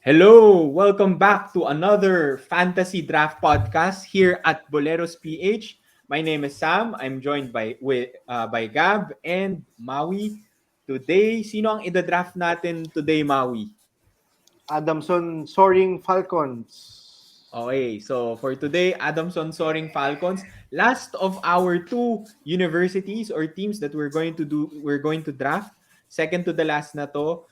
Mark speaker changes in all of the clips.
Speaker 1: Hello! Welcome back to another Fantasy Draft podcast here at Boleros PH. My name is Sam. I'm joined by Gab and Maui. Today, sino ang ida-draft natin today, Maui?
Speaker 2: Adamson Soaring Falcons.
Speaker 1: Okay, so for today, Adamson Soaring Falcons, last of our two universities or teams that we're going to draft. Second to the last na to.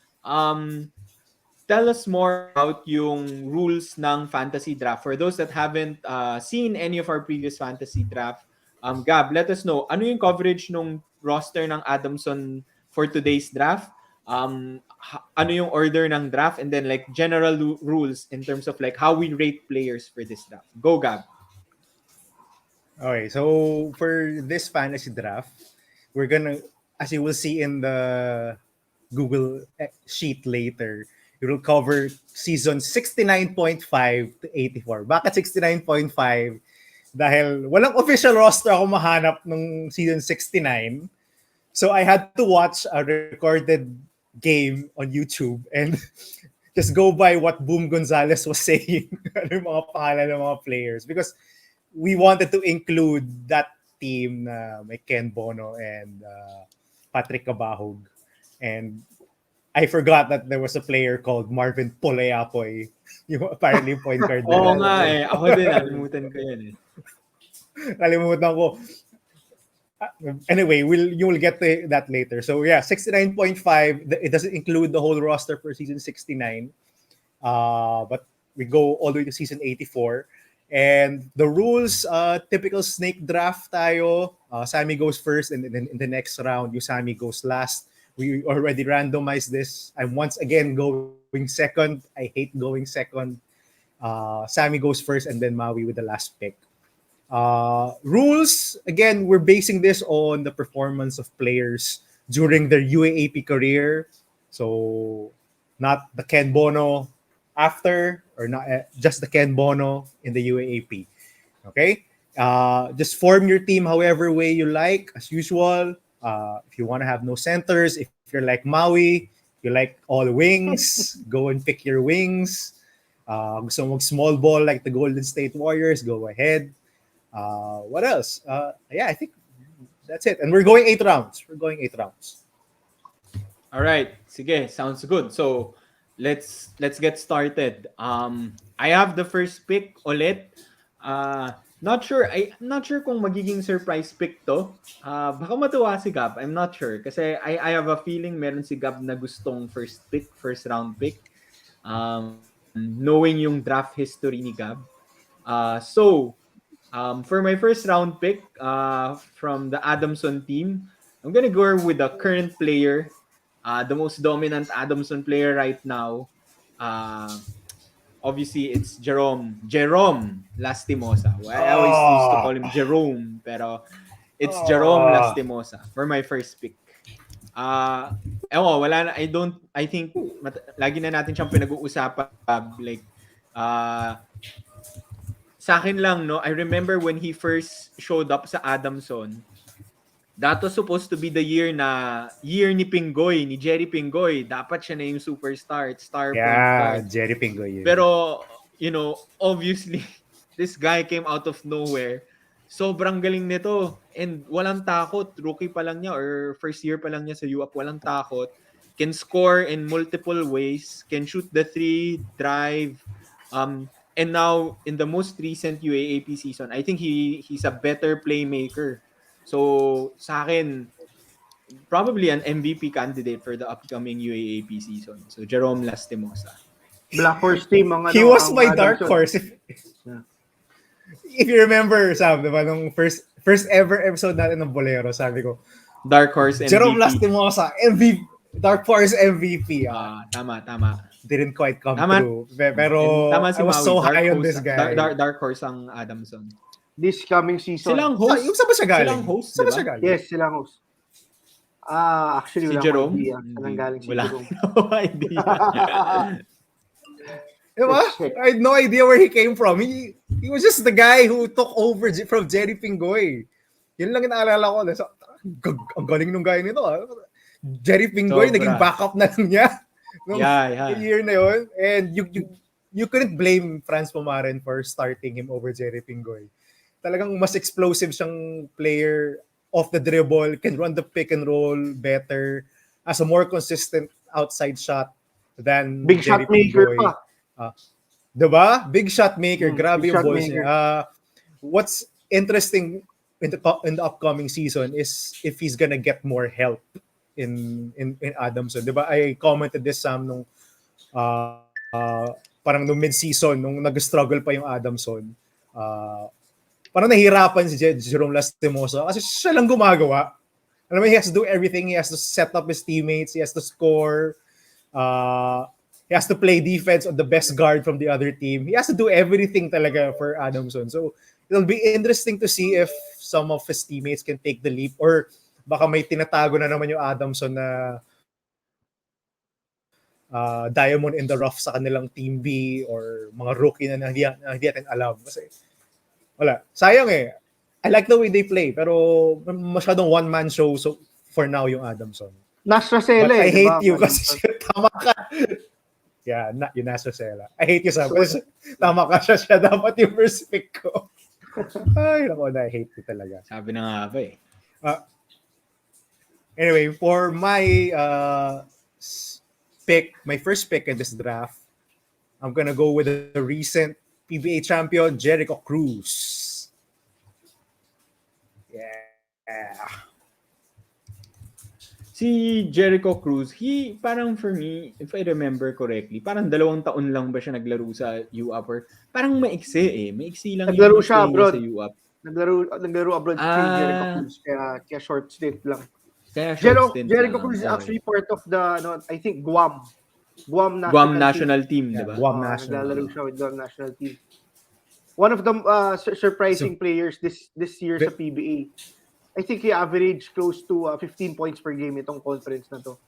Speaker 1: Tell us more about yung rules ng fantasy draft. For those that haven't seen any of our previous fantasy draft, Gab, let us know, ano yung coverage ng roster ng Adamson for today's draft? Ano yung order ng draft? And then like general rules in terms of like how we rate players for this draft. Go, Gab.
Speaker 3: Okay, so for this fantasy draft, we're gonna, as you will see in the Google sheet later, we will cover season 69.5 to 84. Bakit 69.5? Dahil walang official roster ako mahanap nung season 69. So I had to watch a recorded game on YouTube and just go by what Boom Gonzalez was saying. Ano yung mga pangalan ng mga players. Because we wanted to include that team na may Ken Bono and Patrick Cabahug. And I forgot that there was a player called Marvin Poleapoy. Yung apparently point guard.
Speaker 1: Oo nga eh. Ako din, nalimutan ko yan eh.
Speaker 3: Nalimutan ko. Anyway, you will get to that later. So yeah, 69.5. It doesn't include the whole roster for season 69. But we go all the way to season 84. And the rules, typical snake draft tayo. Sammy goes first, and then in the next round, Sammy goes last. We already randomized this. I'm once again going second. I hate going second. Sammy goes first, and then Maui with the last pick. Rules, again, we're basing this on the performance of players during their UAAP career. So, not the Ken Bono after, or not just the Ken Bono in the UAAP. Okay? Just form your team however way you like, as usual. If you want to have no centers, if you're like Maui, you like all wings, go and pick your wings. Gusto mo small ball like the Golden State Warriors, go ahead. What else? Yeah, I think that's it. And we're going 8 rounds.
Speaker 1: All right. Sige, sounds good. So, let's get started. I have the first pick ulit. Not sure kung magiging surprise pick to. Baka matuwa si Gab. I'm not sure. Kasi I have a feeling meron si Gab na gustong first round pick. Knowing yung draft history ni Gab. So, for my first round pick from the Adamson team, I'm gonna go with the current player, the most dominant Adamson player right now. Obviously, it's Jerom Lastimosa. Well, I always used to call him Jerome, pero it's Jerom Lastimosa for my first pick. Wala na, I think, lagi na natin siyang pinag-uusapan, like, sa akin lang, no, I remember when he first showed up sa Adamson, that was supposed to be the year ni Pingoy, ni Jerry Pingoy. Dapat siya na yung superstar, star point guard.
Speaker 3: Jerry Pingoy. Yeah.
Speaker 1: Pero, obviously, this guy came out of nowhere. Sobrang galing nito. And walang takot. Rookie pa lang niya or first year pa lang niya sa UAAP. Walang takot. Can score in multiple ways. Can shoot the three, drive. And now, in the most recent UAAP season, I think he's a better playmaker. So, sa akin, probably an MVP candidate for the upcoming UAAP season. So, Jerom Lastimosa.
Speaker 2: Black Horse team.
Speaker 3: He was my dark horse. If you remember, Sam, diba, nung first ever episode natin ng Bolero, sabi ko,
Speaker 1: Dark Horse MVP.
Speaker 3: Jerom Lastimosa, MVP. Dark Horse MVP.
Speaker 1: Tama.
Speaker 3: Didn't quite come through. Pero
Speaker 1: tama si
Speaker 3: I was
Speaker 1: Maui.
Speaker 3: so
Speaker 1: Dark
Speaker 3: high on
Speaker 1: horse,
Speaker 3: this guy.
Speaker 1: Dark Horse ang Adamson.
Speaker 2: This coming season.
Speaker 1: Silang host.
Speaker 3: Yung saan ba siya galing?
Speaker 1: Silang host,
Speaker 3: Saan ba
Speaker 1: diba?
Speaker 3: siya galing?
Speaker 2: Yes, silang host. Actually,
Speaker 1: Si
Speaker 2: wala
Speaker 1: Jerome?
Speaker 2: akong idea. Saan galing si Jerome?
Speaker 1: Wala idea.
Speaker 3: Diba? I had no idea where he came from. He was just the guy who took over from Jerry Pingoy. Yun lang yung naalala ko. Ang galing nung guy nito. Jerry Pingoy, naging backup na lang niya. nung
Speaker 1: Yeah.
Speaker 3: year na yun. And you couldn't blame Franz Pumaren for starting him over Jerry Pingoy. Talagang mas explosive siyang player off the dribble, can run the pick and roll better, as a more consistent outside shot than
Speaker 2: Big
Speaker 3: Jerry
Speaker 2: shot maker
Speaker 3: Pingoy.
Speaker 2: pa.
Speaker 3: Diba? Big shot maker. Grabe
Speaker 2: Big
Speaker 3: yung
Speaker 2: shot
Speaker 3: balls
Speaker 2: maker.
Speaker 3: niya. What's interesting in the upcoming season is if he's gonna get more help in Adamson. Diba? I commented this Sam nung parang nung mid-season nung nag-struggle pa yung Adamson. Parang nahihirapan si Jerom Lastimosa kasi siya lang gumagawa. Alam mo, he has to do everything. He has to set up his teammates. He has to score. He has to play defense on the best guard from the other team. He has to do everything talaga for Adamson. So, it'll be interesting to see if some of his teammates can take the leap or baka may tinatago na naman yung Adamson na diamond in the rough sa kanilang team B or mga rookie na hindi natin alam. Kasi, wala. Sayang eh. I like the way they play, pero masyadong one-man show so for now yung Adamson.
Speaker 2: Nasrasela
Speaker 3: But I
Speaker 2: eh.
Speaker 3: hate
Speaker 2: diba?
Speaker 3: you kasi tama ka. Yeah, yung Nasrasela. I hate you, Sam. Kasi tama ka siya dapat yung first pick ko. Ay, naku, I hate you talaga.
Speaker 1: Sabi na nga ba eh.
Speaker 3: Anyway, for my my first pick in this draft, I'm gonna go with the recent PBA champion, Jericho Cruz. Yeah.
Speaker 1: Si Jericho Cruz, parang for me, if I remember correctly, parang 2 taon lang ba siya naglaro sa UAP or parang maiksi eh. Maiksi lang
Speaker 2: Naglaro
Speaker 1: yung
Speaker 2: siya
Speaker 1: stay niya
Speaker 2: abroad.
Speaker 1: sa UAP.
Speaker 2: Naglaro abroad si Jericho Cruz. Kaya short stint lang.
Speaker 1: Kaya short stint
Speaker 2: Jericho
Speaker 1: lang.
Speaker 2: Cruz is
Speaker 1: Okay.
Speaker 2: actually part of the, I think, Guam
Speaker 1: Guam national team,
Speaker 3: Yeah,
Speaker 1: di ba?
Speaker 3: Guam national.
Speaker 2: Naglalaro siya with Guam national team. One of the surprising players this year sa PBA. I think he averaged close to 15 points per game itong conference na to.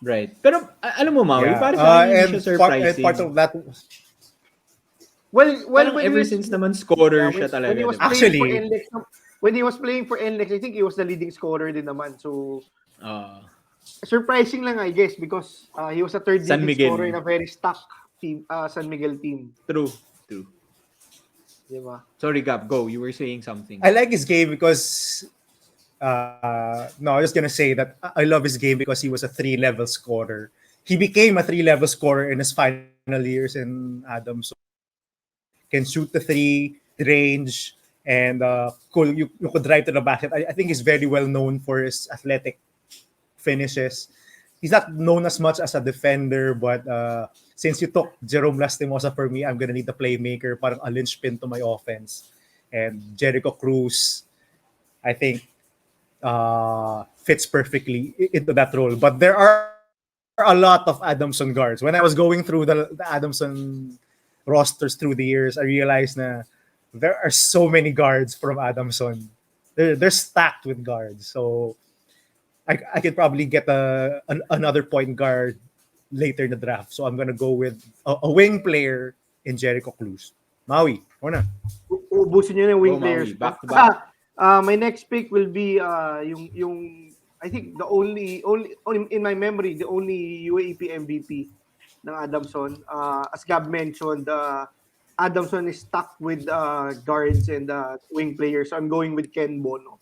Speaker 1: Right. Pero alam mo, Maui,
Speaker 3: Yeah.
Speaker 1: para sa akin hindi siya surprising.
Speaker 3: Part of that,
Speaker 2: Well,
Speaker 1: Parang
Speaker 2: when
Speaker 1: ever
Speaker 2: he was-
Speaker 1: since naman scorer siya talaga.
Speaker 2: When he was
Speaker 1: diba?
Speaker 2: playing for
Speaker 3: Actually-
Speaker 2: NLEX, when he was playing for NLEX, I think he was the leading scorer din naman. So, surprising lang, I guess, because he was a third
Speaker 1: San
Speaker 2: leading
Speaker 1: Miguel.
Speaker 2: scorer in a very stuck team, San Miguel team.
Speaker 1: True.
Speaker 2: Diba?
Speaker 1: Sorry, Gab, go. You were saying something.
Speaker 3: I like his game because I was gonna say that I love his game because he was a 3-level scorer. He became a 3-level scorer in his final years in Adamson. Can shoot the 3 range and cool. You could drive to the basket. I think he's very well known for his athletic finishes. He's not known as much as a defender, but since you took Jerom Lastimosa for me, I'm gonna need a playmaker, parang a linchpin to my offense. And Jericho Cruz, I think, fits perfectly into that role. But there are a lot of Adamson guards. When I was going through the Adamson rosters through the years, I realized that there are so many guards from Adamson. They're stacked with guards. So I could probably get another point guard later in the draft. So I'm gonna go with a wing player in Jericho Cruz. Maui, una.
Speaker 2: Ubusin niyo na yung wing
Speaker 1: Go,
Speaker 2: players.
Speaker 1: Maui. Back to back.
Speaker 2: My next pick will be yung I think the only in my memory, the only UAAP MVP ng Adamson. As Gab mentioned, Adamson is stuck with guards and wing players. So I'm going with Ken Bono.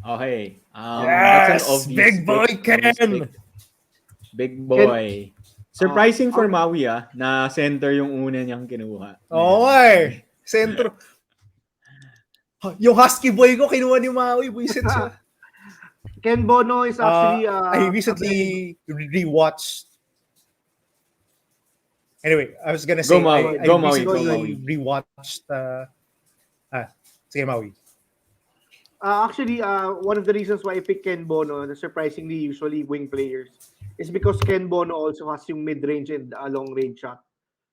Speaker 1: Okay.
Speaker 3: Yes,
Speaker 1: that's an obvious
Speaker 3: big boy
Speaker 1: pick.
Speaker 3: Ken.
Speaker 1: Obvious pick. Big boy. Surprising for Maui na center yung una niyang kinuha.
Speaker 3: Okay. Sentro. Yung husky boy ko, kinuha ni Maui. Buisit siya.
Speaker 2: Ken Bono is actually
Speaker 3: I recently rewatched. Anyway, I was gonna say
Speaker 1: Go, Maui.
Speaker 3: I
Speaker 1: Go, Maui.
Speaker 3: recently
Speaker 1: Go, Maui.
Speaker 3: rewatched. Sige, Maui.
Speaker 2: Actually, one of the reasons why I picked Ken Bono, surprisingly usually wing players, is because Ken Bono also has yung mid-range and long-range shot.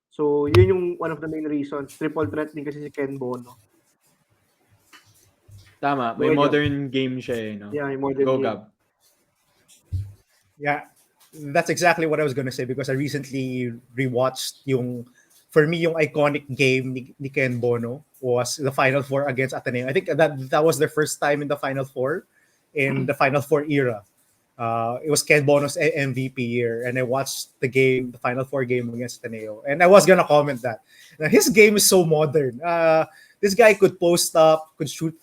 Speaker 2: So, yun yung one of the main reasons. Triple threat din kasi si Ken Bono.
Speaker 1: Tama. May modern game siya eh. No?
Speaker 2: Yeah, yung modern
Speaker 1: Go,
Speaker 2: game.
Speaker 1: Gab.
Speaker 3: Yeah, that's exactly what I was gonna say because I recently rewatched for me, yung iconic game ni Ken Bono was the Final Four against Ateneo. I think that was their first time in the Final Four in the Final Four era. It was Ken Bono's MVP year, and I watched the game, the Final Four game against Ateneo, and I was gonna comment that now, his game is so modern. This guy could post up, could shoot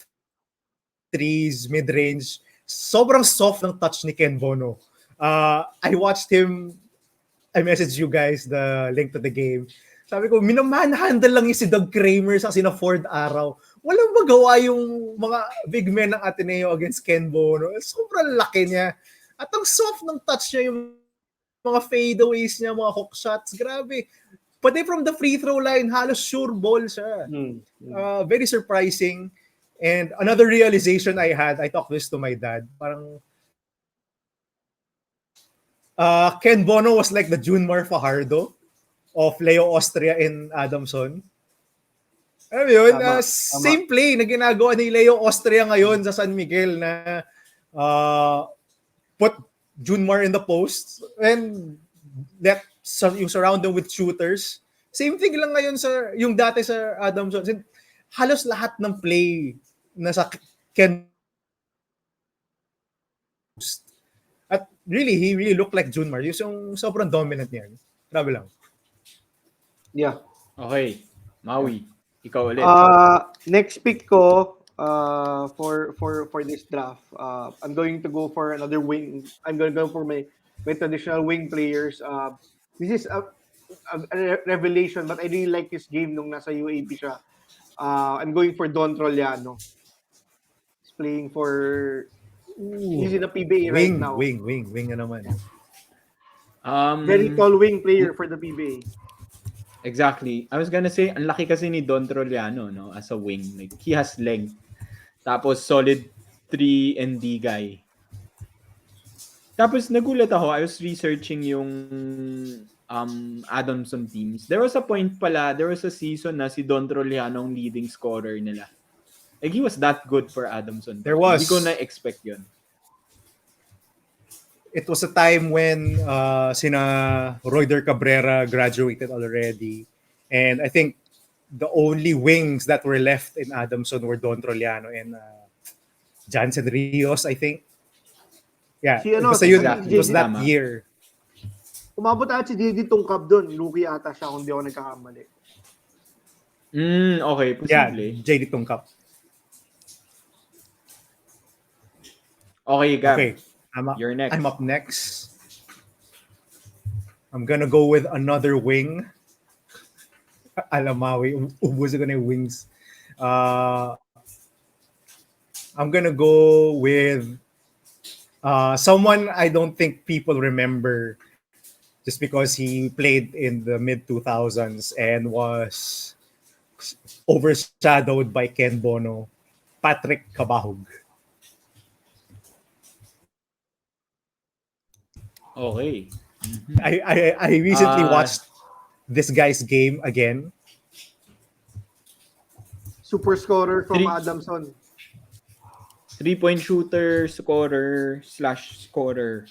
Speaker 3: threes, mid-range. Sobrang soft ng touch ni Ken Bono. I watched him. I messaged you guys the link to the game. Sabi ko, minamanhandle lang yung si Doug Kramer sa sina-Ford Araw. Walang magawa yung mga big men ng Ateneo against Ken Bono. Sobrang laki niya. At ang soft ng touch niya, yung mga fadeaways niya, mga hook shots. Grabe. Pati from the free throw line, halos sure ball siya. Very surprising. And another realization I had, I talked this to my dad, parang Ken Bono was like the Junmar Fajardo of Leo Austria in Adamson. Alam mo yun? Same play na ginagawa ni Leo Austria ngayon sa San Miguel na put Junmar in the post and let you surround them with shooters. Same thing lang ngayon sa yung dati sa Adamson. Halos lahat ng play na sa Ken at really, he really looked like Junmar. Yung sobrang dominant niya. Grabe lang.
Speaker 2: Yeah.
Speaker 1: Okay. Maui, ikaw ulit.
Speaker 2: Next pick ko for this draft, I'm going to go for another wing. I'm going to go for my traditional wing players. This is a revelation, but I really like his game nung nasa UAP siya. I'm going for Don Trollano. He's playing for... He's in the PBA right now.
Speaker 3: Wing na naman.
Speaker 2: Very tall wing player for the PBA.
Speaker 1: Exactly. I was gonna say, ang laki kasi ni Don Trollano, no? As a wing. Like, he has length. Tapos, solid 3 and D guy. Tapos, nagulat ako. I was researching yung Adamson teams. There was a point pala, there was a season na si Don Trollano ang leading scorer nila. Like, he was that good for Adamson.
Speaker 3: There was.
Speaker 1: Hindi ko na-expect yun.
Speaker 3: It was a time when sina Royder Cabrera graduated already. And I think the only wings that were left in Adamson were Don Trollano and Jansen Rios, I think. Yeah, it was that year.
Speaker 2: Umabot ata si JD Tonkad doon. Rookie ata siya kung di ako nagkakamali.
Speaker 1: Okay, posible.
Speaker 3: Yeah, JD Tonkad.
Speaker 1: Okay, Gab.
Speaker 3: Okay.
Speaker 1: You're next.
Speaker 3: I'm up next. I'm gonna go with another wing. Alamawi. Ubusin ko na yung wings. I'm gonna go with someone I don't think people remember just because he played in the mid-2000s and was overshadowed by Ken Bono. Patrick Cabahug.
Speaker 1: Okay.
Speaker 3: I recently watched this guy's game again.
Speaker 2: Super scorer from Adamson.
Speaker 1: 3-point shooter, scorer, /scorer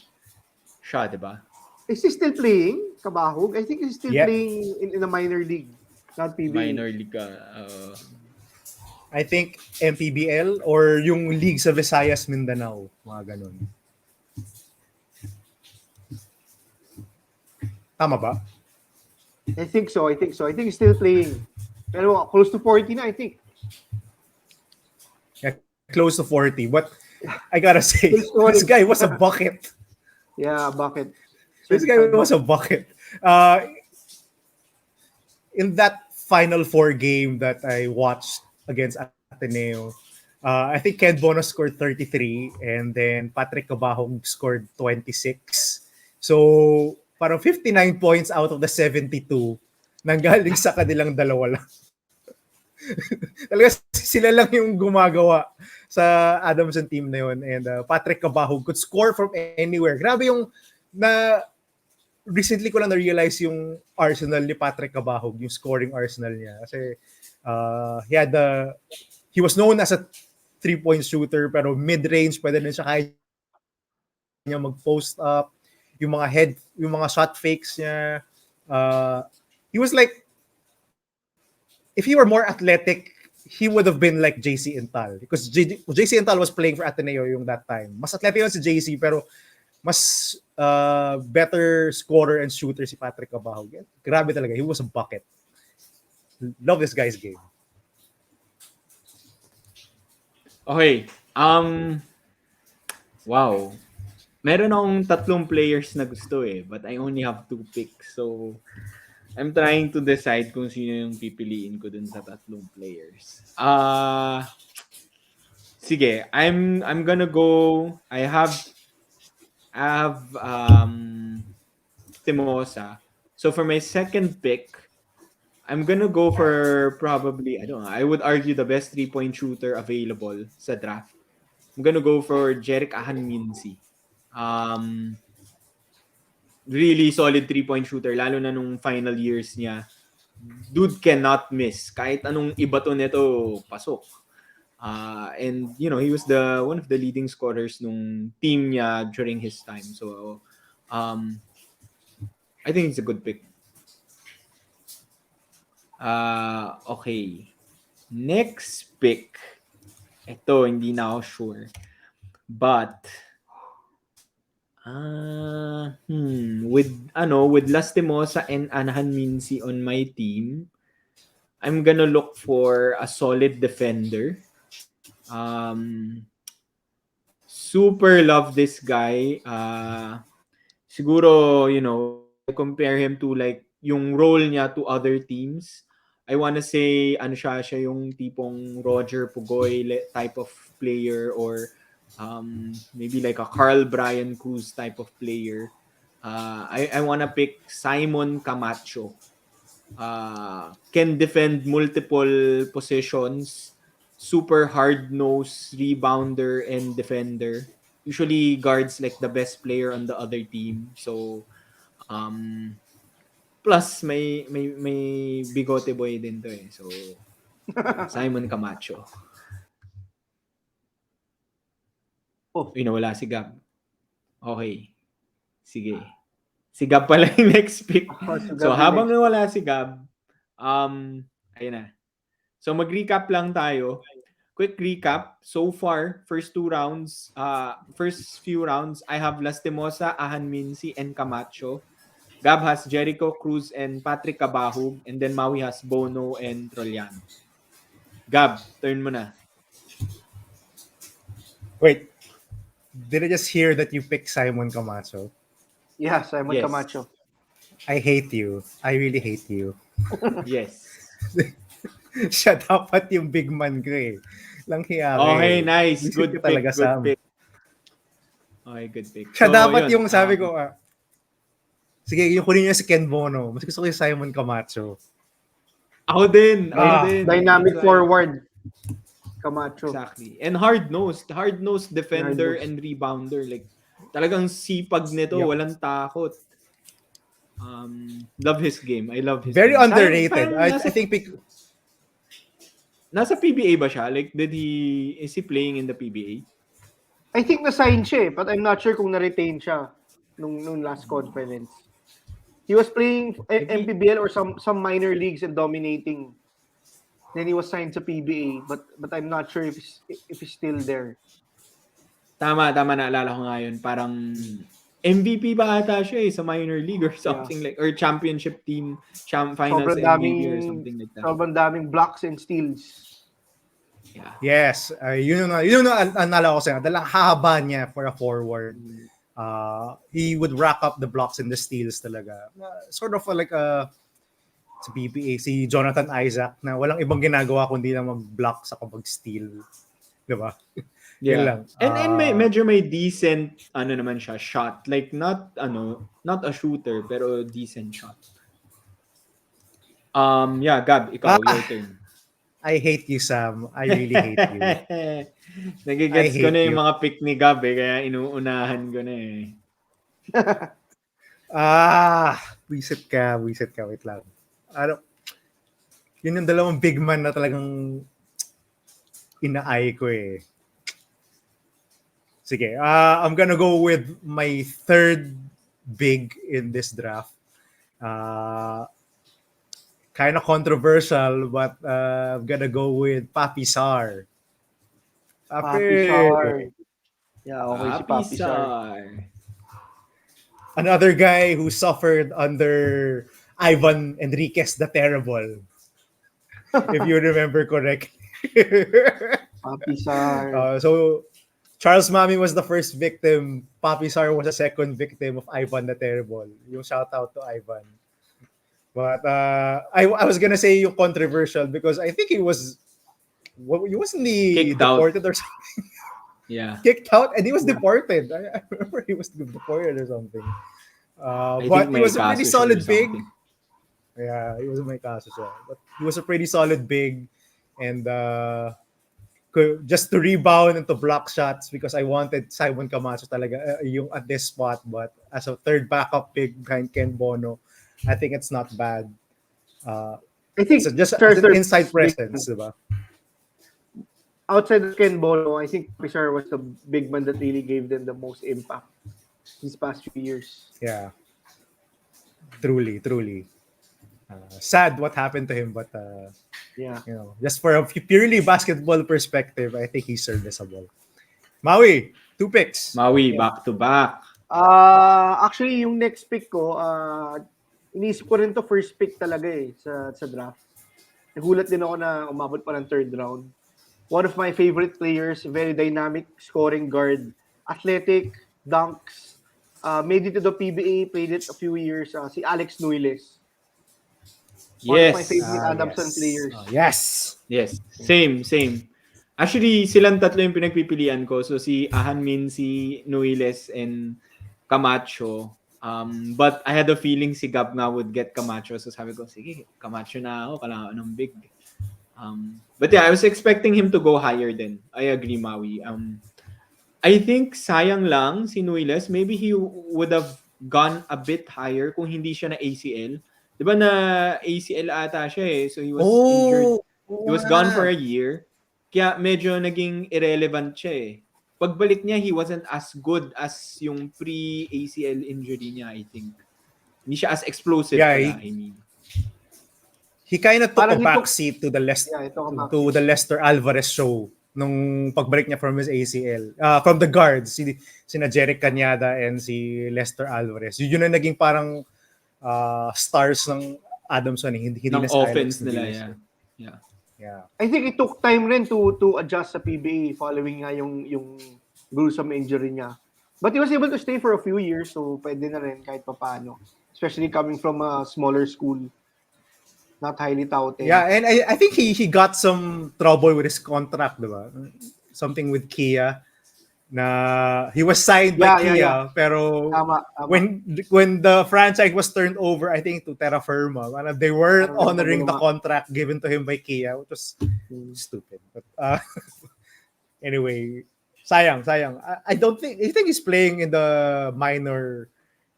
Speaker 1: siya, diba?
Speaker 2: Is he still playing, Cabahug? I think he's still playing in a minor league, not PBA.
Speaker 1: Minor league.
Speaker 3: I think MPBL or yung league sa Visayas, Mindanao. Mga ganun. Tama ba?
Speaker 2: I think so. I think he's still playing. Pero close to 40 na, I think.
Speaker 3: Yeah, close to 40. But I gotta say, this guy was a bucket.
Speaker 2: Yeah, bucket.
Speaker 3: This guy was a bucket. In that Final Four game that I watched against Ateneo, I think Ken Bono scored 33 and then Patrick Cabahug scored 26. So, parang 59 points out of the 72 nanggaling sa kanilang dalawa lang. Talaga sila lang yung gumagawa sa Adamson team na yun. And Patrick Cabahug could score from anywhere. Grabe yung recently ko lang na-realize yung arsenal ni Patrick Cabahug, yung scoring arsenal niya. Kasi he was known as a 3-point shooter pero mid-range pwede din siya kaya niya mag-post up. Yung mga shot fakes niya. He was like, if he were more athletic, he would have been like JC Intal. Because JC Intal was playing for Ateneo yung that time. Mas athletic yun si JC, pero mas better scorer and shooter si Patrick Cabahug. Grabe talaga. He was a bucket. Love this guy's game.
Speaker 1: Okay. Wow. Meron akong tatlong players na gusto but I only have 2 picks. So, I'm trying to decide kung sino yung pipiliin ko dun sa tatlong players. Sige, I'm gonna go. I have Timosa. So for my second pick, I'm gonna go for probably, I don't know, I would argue the best 3-point shooter available sa draft. I'm gonna go for Jerick Ahamnisi. Really solid 3-point shooter, lalo na nung final years niya. Dude cannot miss. Kahit anong ibato nito, pasok. And you know, he was the one of the leading scorers nung team niya during his time. So I think it's a good pick. Okay. Next pick. Ito, hindi na ako sure. But with Lastimosa and Ahamnisi on my team, I'm gonna look for a solid defender. Super love this guy. Siguro, you know, if I compare him to like yung role niya to other teams, I wanna say siya yung tipong Roger Pugoy type of player, or maybe like a Carl Brian Cruz type of player. I wanna pick Simon Camacho. Can defend multiple positions, super hard-nosed rebounder and defender. Usually guards like the best player on the other team. So plus may bigote boy din to So Simon Camacho. Wala si Gab. Okay. Sige. Si Gab pala yung next pick. So habang wala si Gab, ayun na. So mag-recap lang tayo. Quick recap. So far, first few rounds, I have Lastimosa, Ahamnisi, and Camacho. Gab has Jericho Cruz and Patrick Cabahug, and then Maui has Bono and Trollano. Gab, turn mo na.
Speaker 3: Wait. Did I just hear that you picked Simon Camacho?
Speaker 2: Yeah, Simon Camacho.
Speaker 3: I hate you. I really hate you.
Speaker 1: Yes.
Speaker 3: Siya dapat yung big man ko Lang hiya
Speaker 1: Okay, nice. Good pick,
Speaker 3: talaga,
Speaker 1: good pick. Okay, good pick.
Speaker 3: Siya dapat yung sabi ko, sige, yung kunin niya si Ken Bono. Mas gusto ko yung Simon Camacho.
Speaker 1: Ako din.
Speaker 2: Dynamic forward. Camacho.
Speaker 1: Exactly. And hard-nosed defender and rebounder. Like, talagang sipag nito, walang takot. Love his game. I love his
Speaker 3: Very
Speaker 1: game.
Speaker 3: underrated. I think
Speaker 1: nasa PBA ba siya? Like, is he playing in the PBA?
Speaker 2: I think na-sign siya but I'm not sure kung na-retain siya nung last conference. He was playing MPBL or some minor leagues and dominating. Then he was signed to PBA, but I'm not sure if he's still there.
Speaker 1: Tama, naalala ko nga yun. Parang MVP ba ata siya sa minor league or something like, or championship team, finals MVP or something like that.
Speaker 2: Sobrang daming blocks and steals.
Speaker 1: Yeah.
Speaker 3: Yes, yun naalala ko sa'yo. Dalang haba niya for a forward. He would rack up the blocks and the steals talaga. Sort of like sa PBA, si Jonathan Isaac na walang ibang ginagawa kundi na mag-block sa kapag-steal. Diba?
Speaker 1: Yeah. And medyo may decent naman siya, shot. Like not a shooter pero decent shot. Yeah, Gab, ikaw, your turn.
Speaker 3: I hate you, Sam. I really hate you.
Speaker 1: Nagigets ko na yung mga pick ni Gab kaya inuunahan ko na
Speaker 3: Wisit ka. Wait lang. Yun yung dalawang big man na talagang inaay ko Sige, I'm gonna go with my third big in this draft. Kind of controversial, but I'm gonna go with Papi Sarr.
Speaker 2: Papi Sarr. Yeah, okay si Papi Sarr.
Speaker 3: another guy who suffered under Ivan Enriquez the Terrible, if you remember correctly.
Speaker 2: Papi Sar.
Speaker 3: So Charles Mami was the first victim. Papi Sar was the second victim of Ivan the Terrible. Yung shout out to Ivan. But I was gonna say yung controversial because I think he wasn't he
Speaker 1: Kicked out.
Speaker 3: deported or something?
Speaker 1: Yeah.
Speaker 3: Kicked out and he was deported. I remember he was deported or something.
Speaker 1: I
Speaker 3: But
Speaker 1: think
Speaker 3: he
Speaker 1: may
Speaker 3: was a pretty
Speaker 1: kaso siya or
Speaker 3: solid big.
Speaker 1: something.
Speaker 3: Yeah, he was a may kaso siya. But he was a pretty solid big and just to rebound and to block shots because I wanted Simon Camacho talaga yung at this spot, but as a third backup big behind Ken Bono, I think it's not bad.
Speaker 2: I think
Speaker 3: So just
Speaker 2: Sir,
Speaker 3: as an inside presence, diba?
Speaker 2: outside of Ken Bono, I think Pizarro was the big man that really gave them the most impact these past few years.
Speaker 3: Yeah. Truly. Sad what happened to him, but
Speaker 2: Yeah.
Speaker 3: just for a purely basketball perspective, I think he's serviceable. Maui, 2 picks.
Speaker 1: Maui, back to back.
Speaker 2: Actually, yung next pick ko, iniisip ko rin to first pick talaga sa draft. Nagulat din ako na umabot pa ng third round. One of my favorite players, very dynamic scoring guard, athletic, dunks, made it to the PBA, played it a few years, si Alex Nuiles. One of my
Speaker 1: Yes.
Speaker 2: favorite Adamson players.
Speaker 3: Yes.
Speaker 1: Yes. Same. Actually, silang tatlo yung pinagpipilian ko. So, si Ahamnisi, Nuiles, and Camacho. But I had a feeling si Gab nga would get Camacho. So, sabi ko, sige, Camacho na ako. Kailangan ko ng big. But yeah, I was expecting him to go higher then. I agree, Maui. I think sayang lang si Nuiles. Maybe he would have gone a bit higher kung hindi siya na ACL. Diba na ACL ata siya eh. So he was injured. He was gone for a year. Kaya medyo naging irrelevant siya eh. Pagbalik niya, he wasn't as good as yung pre-ACL injury niya, I think. Hindi siya as explosive pala, I mean.
Speaker 3: He kind of took
Speaker 2: Parang
Speaker 3: a
Speaker 2: he took-
Speaker 3: backseat to the
Speaker 2: to
Speaker 3: the Lester Alvarez show nung pagbalik niya from his ACL. From the guards, sina Jerick Cañada and si Lester Alvarez. Yun na naging parang stars ng Adamson, hindi
Speaker 1: Ng
Speaker 3: na si
Speaker 1: offense
Speaker 3: Alex
Speaker 1: nila,
Speaker 3: Nuiles.
Speaker 1: yeah.
Speaker 2: I think it took time rin to adjust sa PBA following nga yung gruesome injury niya. But he was able to stay for a few years, so pwede na rin kahit papaano. Especially coming from a smaller school. Not highly touted.
Speaker 3: Yeah, and I think he got some trouble with his contract, diba? Something with Kia na he was signed by Kia, pero
Speaker 2: Tama.
Speaker 3: when the franchise was turned over, I think to Terra Firma, they weren't
Speaker 2: Terra
Speaker 3: honoring the
Speaker 2: Firma.
Speaker 3: contract given to him by Kia, which was stupid. But anyway, sayang. I think he's playing in the minor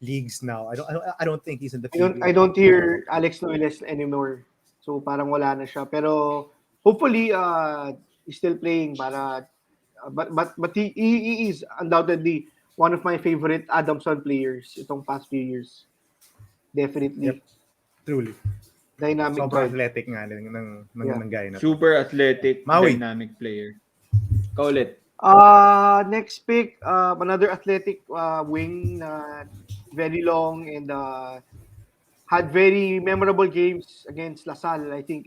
Speaker 3: leagues now. I don't think he's in the
Speaker 2: I don't hear Alex Nuiles anymore. So parang wala na siya. Pero hopefully he's still playing para but he is undoubtedly one of my favorite Adamson players itong past few years. Definitely.
Speaker 3: Yep. Truly.
Speaker 2: Dynamic
Speaker 3: Super
Speaker 2: guard.
Speaker 3: athletic nga ng guy na to.
Speaker 1: Super athletic,
Speaker 3: Maui.
Speaker 1: dynamic player. Ikaw ulit.
Speaker 2: Next pick, another athletic wing na very long and had very memorable games against LaSalle. I think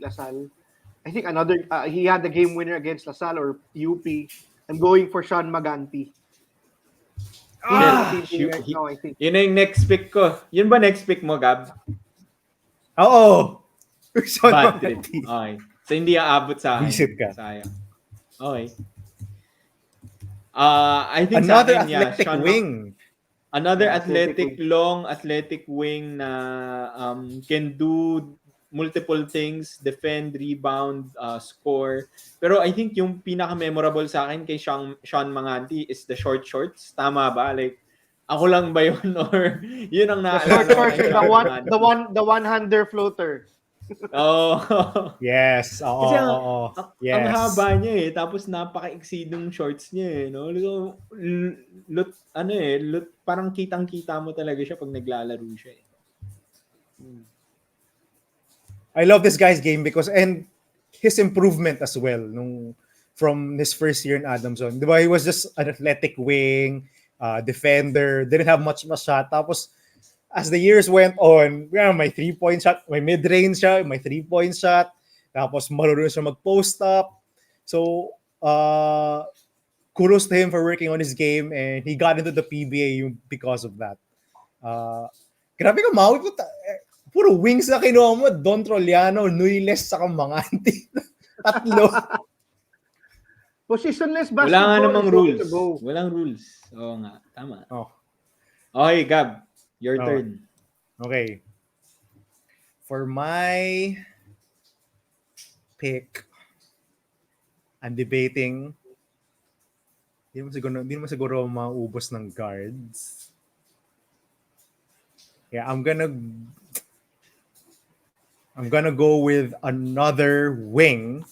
Speaker 2: another he had the game winner against LaSalle or UP. I'm going for Sean Maganti. I think.
Speaker 1: Yun na yung next pick ko. Yun ba next pick mo, Gab?
Speaker 3: Oo. Sean
Speaker 1: Bad trip.
Speaker 3: Maganti.
Speaker 1: Okay. So, hindi aabot sa akin.
Speaker 3: Visit ka.
Speaker 1: Sayang. Okay. I think
Speaker 3: Another
Speaker 1: sa akin,
Speaker 3: athletic
Speaker 1: Sean
Speaker 3: wing.
Speaker 1: Another
Speaker 2: Athletic
Speaker 1: long athletic wing na can do multiple things, defend, rebound, score. Pero I think yung pinaka-memorable sa akin kay Sean Maganti is the short shorts. Tama ba? Like, ako lang ba yun? Or yun ang
Speaker 2: Short
Speaker 1: naalala ko
Speaker 2: shorts,
Speaker 1: kay Sean Maganti?
Speaker 2: the one-hander floater.
Speaker 1: Oh.
Speaker 3: Yes.
Speaker 1: Kasi
Speaker 3: Oo. Yes.
Speaker 1: ang haba niya eh. Tapos napaka-iksi ng shorts niya eh. No? So, parang kitang-kita mo talaga siya pag naglalaro siya eh.
Speaker 3: I love this guy's game and his improvement as well from his first year in Adamson. Diba? He was just an athletic wing, defender, didn't have much shot. Tapos as the years went on, may 3-point shot, may mid-range shot, may 3-point shot, tapos marunong siya mag-post up. So, kudos to him for working on his game, and he got into the PBA because of that. Grabe ka, Maui. Puro wings na kinuha mo. Don Troliano, Nuiles, saka Manganti. Tatlo.
Speaker 2: Positionless
Speaker 1: Wala nga
Speaker 2: basketball
Speaker 1: namang
Speaker 2: is the way
Speaker 1: rules.
Speaker 2: to go.
Speaker 1: Walang rules. Oo nga, tama.
Speaker 3: Oh.
Speaker 1: Okay, Gab, your
Speaker 3: Oh.
Speaker 1: turn.
Speaker 3: Okay. For my pick, I'm debating. Hindi mo siguro maubos ng guards. Yeah, I'm gonna go with another wing.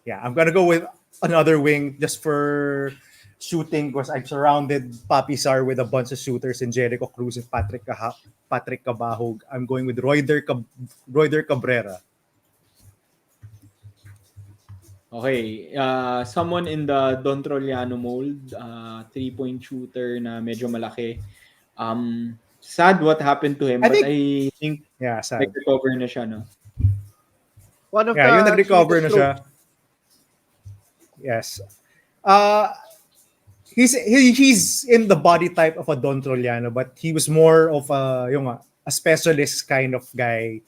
Speaker 3: Yeah, I'm gonna go with another wing just for shooting because I'm surrounded Papisar with a bunch of shooters in Jericho Cruz and Patrick Cabahug. I'm going with Royder Cabrera.
Speaker 1: Okay, someone in the Don Troliano mold, 3-point shooter na medyo malaki. Sad what happened to him, but I think
Speaker 3: Yeah, sad.
Speaker 1: nag-recover na siya, no?
Speaker 2: One of
Speaker 3: Yeah, yung
Speaker 2: the
Speaker 3: nag-recover na
Speaker 2: sweetest
Speaker 3: siya.
Speaker 2: strokes.
Speaker 3: Yes. He's in the body type of a Don Troliano, but he was more of a specialist kind of guy.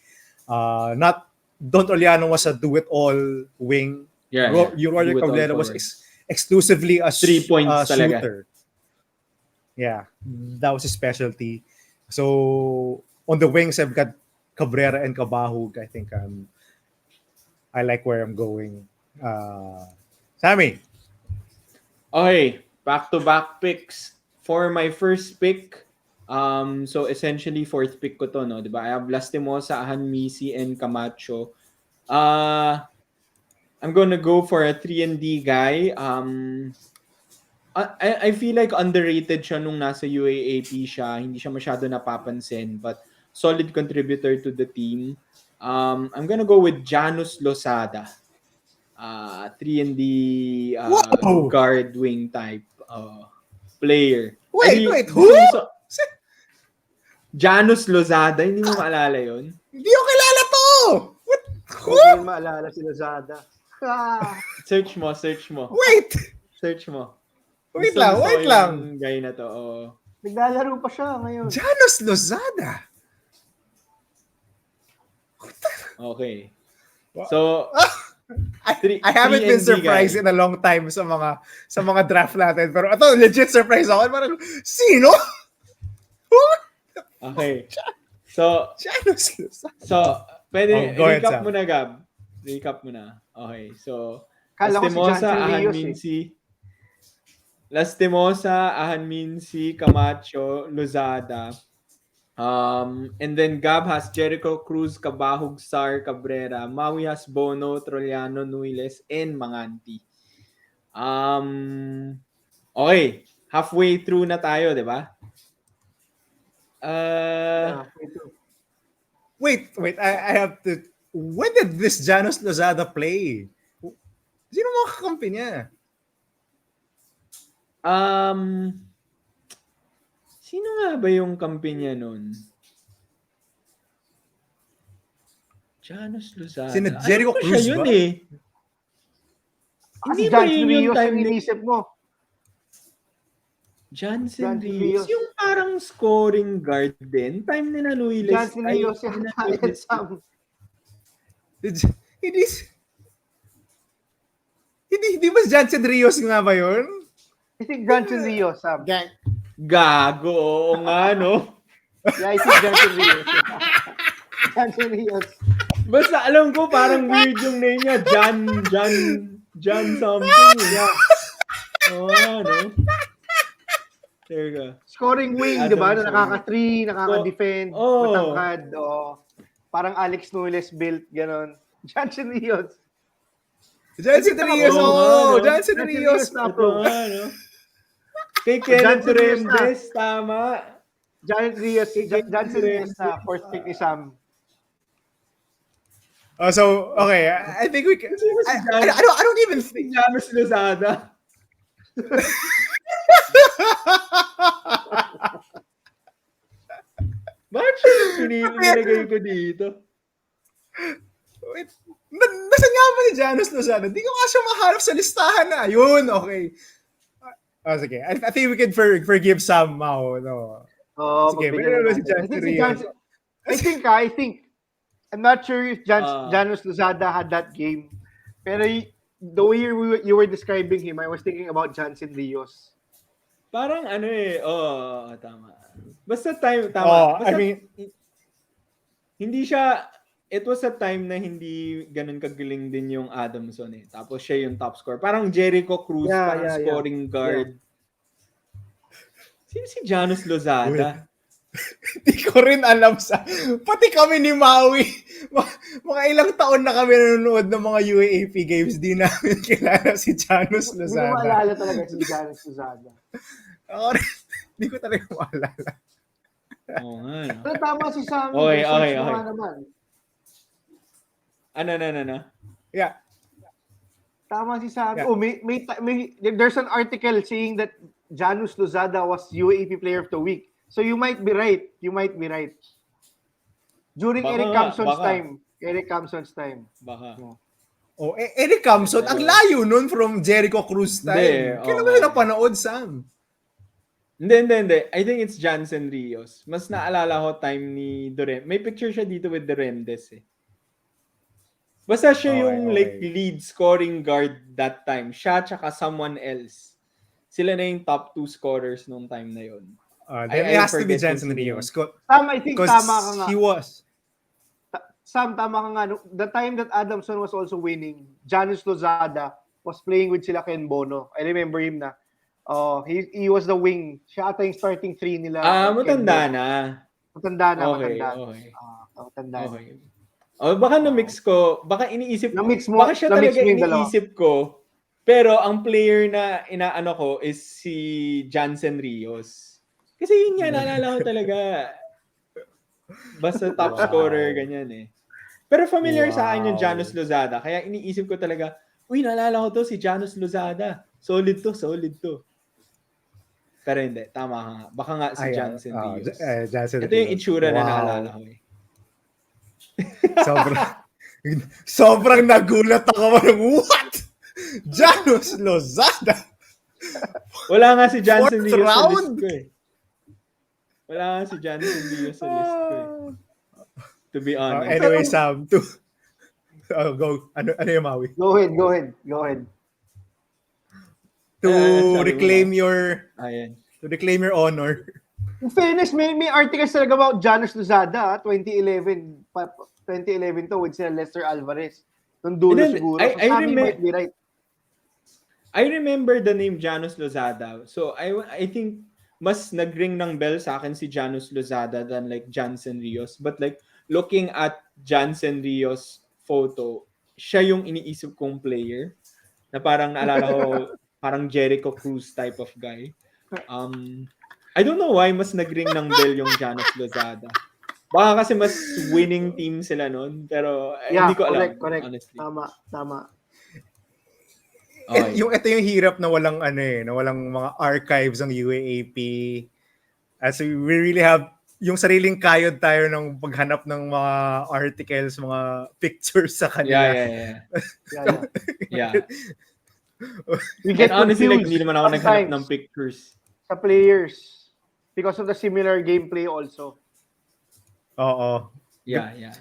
Speaker 3: Not Don Troliano was a do-it-all wing.
Speaker 1: Yeah.
Speaker 3: Roger Cabrera was exclusively a
Speaker 1: 3 points talaga.
Speaker 3: shooter. Yeah, that was his specialty. So on the wings, I've got Cabrera and Cabahug. I think I like where I'm going. Sammy.
Speaker 1: Okay, back-to-back picks. For my first pick, so essentially fourth pick ko to, no? Diba? I have Lastimosa, Ahamnisi, and Camacho. I'm gonna go for a 3-and-D guy. I feel like underrated siya nung nasa UAAP siya. Hindi siya masyado napapansin, but solid contributor to the team. I'm gonna go with Janus Lozada. 3-and-D guard wing type player.
Speaker 3: Wait, who?
Speaker 2: Janus Lozada, hindi mo maalala yun?
Speaker 3: Hindi ko kilala to! What?
Speaker 2: Hindi mo maalala si Lozada.
Speaker 1: Search mo.
Speaker 3: Wait!
Speaker 1: Search mo.
Speaker 3: Wait
Speaker 1: Gusto ko
Speaker 3: lang.
Speaker 1: yung guy na to. Oh.
Speaker 2: Naglalaro pa siya ngayon.
Speaker 3: Janus Lozada.
Speaker 1: Okay. So,
Speaker 3: I haven't been surprised in a long time sa mga draft natin. Pero ito, legit surprise ako. Parang, sino?
Speaker 1: Okay. So,
Speaker 3: Janus Lozada.
Speaker 1: So, pwede,
Speaker 3: go ahead,
Speaker 1: recap
Speaker 3: Sam.
Speaker 1: mo na, Gab. Recap mo na. Okay, so,
Speaker 2: Kala ko si
Speaker 1: Lastimosa,
Speaker 2: Jansen Rios,
Speaker 1: Ahamnisi, Lastimosa, Ahamnisi, Camacho, Lozada. And then Gab has Jericho Cruz, Cabahug, Sar, Cabrera. Maui has Bono, Troliano, Nuiles, and Manganti. Okay, halfway through na tayo, di ba?
Speaker 3: Wait, I have to... When did this Janus Lozada play? Sino mga kakampi niya?
Speaker 1: Sino nga ba yung kampi niya nun? Janus Lozada.
Speaker 3: Sino Jericho Cruz
Speaker 1: siya yun
Speaker 3: ba?
Speaker 1: eh.
Speaker 2: Si Jansen Rios ang inisip mo.
Speaker 1: Jansen
Speaker 2: Jansen
Speaker 1: Rios.
Speaker 2: Rios.
Speaker 1: Yung parang scoring guard din. Time ni na Luiles.
Speaker 2: Jansen Rios yung talent Sam.
Speaker 3: Hindi ba Jansen Rios nga ba yun?
Speaker 2: I think Jansen Rios, Sam.
Speaker 1: Gago, oo nga, no?
Speaker 2: Yeah, I think Jansen Rios. Jansen Rios.
Speaker 1: Basta alam ko, parang weird yung name niya. John something. Yeah. Oo nga, no? There ka.
Speaker 2: Scoring wing, di ba? Nakaka-3, nakaka-defend, matangkad. Parang Alex Nunes built, ganon. Jansen Rios.
Speaker 3: Jansen Rios, Jansen Rios.
Speaker 1: Ito nga, no? Kay Kenneth Remdes, tama.
Speaker 2: Jansen Rios na fourth pick ni Sam.
Speaker 3: Oh, so, okay. I think we can... I don't even think...
Speaker 1: Janus Lozada. nilagay ko dito.
Speaker 3: Wait, nasan nga ba si Janus Lozada? Hindi ko nga siya mahanap sa listahan na. Ayun, okay. Sige. I think we can forgive somehow. No. Sige, meron ba si Janus Rios?
Speaker 2: I think, I'm not sure if Janus Lozada had that game. Pero the way you were describing him, I was thinking about Jansen Rios.
Speaker 1: Parang tama. Basta tama. Basta,
Speaker 3: I mean,
Speaker 1: hindi siya, it was a time na hindi ganun kagaling din yung Adamson eh. Tapos siya yung top scorer. Parang Jericho Cruz, scoring guard. Sino si Janus Lozada?
Speaker 3: Hindi ko rin alam pati kami ni Maui, mga ilang taon na kami nanonood ng mga UAAP games, di namin kilala si Janus Lozada.
Speaker 2: Hindi ko maalala talaga si Janus Lozada.
Speaker 3: Hindi ko talaga maalala.
Speaker 1: Oo nga.
Speaker 2: Pero tama si Sammy.
Speaker 1: Okay.
Speaker 2: Naman.
Speaker 1: Ano?
Speaker 3: Yeah.
Speaker 2: Tama si Sammy.
Speaker 3: Yeah.
Speaker 2: There's an article saying that Janus Lozada was UAAP Player of the Week. So you might be right. During Eric Camson's time.
Speaker 1: Baka.
Speaker 3: Oh, Eric Camson, ang layo nun from Jericho Cruz time. Kailan mo napanood, Sam?
Speaker 1: Hindi. I think it's Jansen Rios. Mas naalala ko time ni Dorem. May picture siya dito with Dorendes eh. Basta siya yung lead scoring guard that time. Siya tsaka someone else. Sila na yung top 2 scorers nung time na yun.
Speaker 3: It has to be Jansen Rios.
Speaker 2: Sam, I think tama ka nga.
Speaker 3: He was.
Speaker 2: Sam, tama ka nga. The time that Adamson was also winning, Janus Lozada was playing with sila Ken Bono. I remember him na. He was the wing. Siya ata yung starting 3 nila.
Speaker 1: Matanda na.
Speaker 2: Matanda.
Speaker 1: Okay. Baka na-mix ko. Baka iniisip ko. Baka siya talaga iniisip ko. Pero ang player na inaano ko is si Jansen Rios. Kasi yun nga, naalala ko talaga. Basta top scorer, ganyan eh. Pero familiar sa akin yung Janus Lozada. Kaya iniisip ko talaga, naalala ko to, si Janus Lozada. Solid to. Pero hindi, tama ka nga. Baka nga si Jansen Rios. Ito yung itsura na naalala ko eh.
Speaker 3: Sobrang nagulat ako. What? Janus Lozada?
Speaker 1: Wala nga si Jansen Rios sa list ko eh. Wala nga si Jansen Rios sa list ko eh. To be honest.
Speaker 3: Anyway, Sam, go. Ano yung Maui?
Speaker 2: Go ahead.
Speaker 3: To reclaim your honor.
Speaker 2: In fairness, may articles talaga about Janus Lozada, 2011 to with sila Lester Alvarez. Nung dulo siguro.
Speaker 1: I remember the name Janus Lozada. So I think mas nagring ng bell sa akin si Janus Lozada than like Jansen Rios. But like looking at Jansen Rios photo, siya yung iniisip kong player na parang naalala ko parang Jericho Cruz type of guy. I don't know why mas nagring ng bell yung Janus Lozada. Baka kasi mas winning team sila noon, pero hindi ko alam.
Speaker 2: Correct.
Speaker 1: Honestly.
Speaker 2: Tama.
Speaker 1: Okay.
Speaker 3: Ito yung hirap na walang mga archives ng UAAP. As we really have yung sariling kayod tayo ng paghanap ng mga articles, mga pictures sa kanila.
Speaker 1: Yeah.
Speaker 2: We get
Speaker 1: honestly,
Speaker 2: confused.
Speaker 1: Hindi naman ako naghanap ng pictures.
Speaker 2: Sa players. Because of the similar gameplay also.
Speaker 3: Oo.
Speaker 1: Yeah.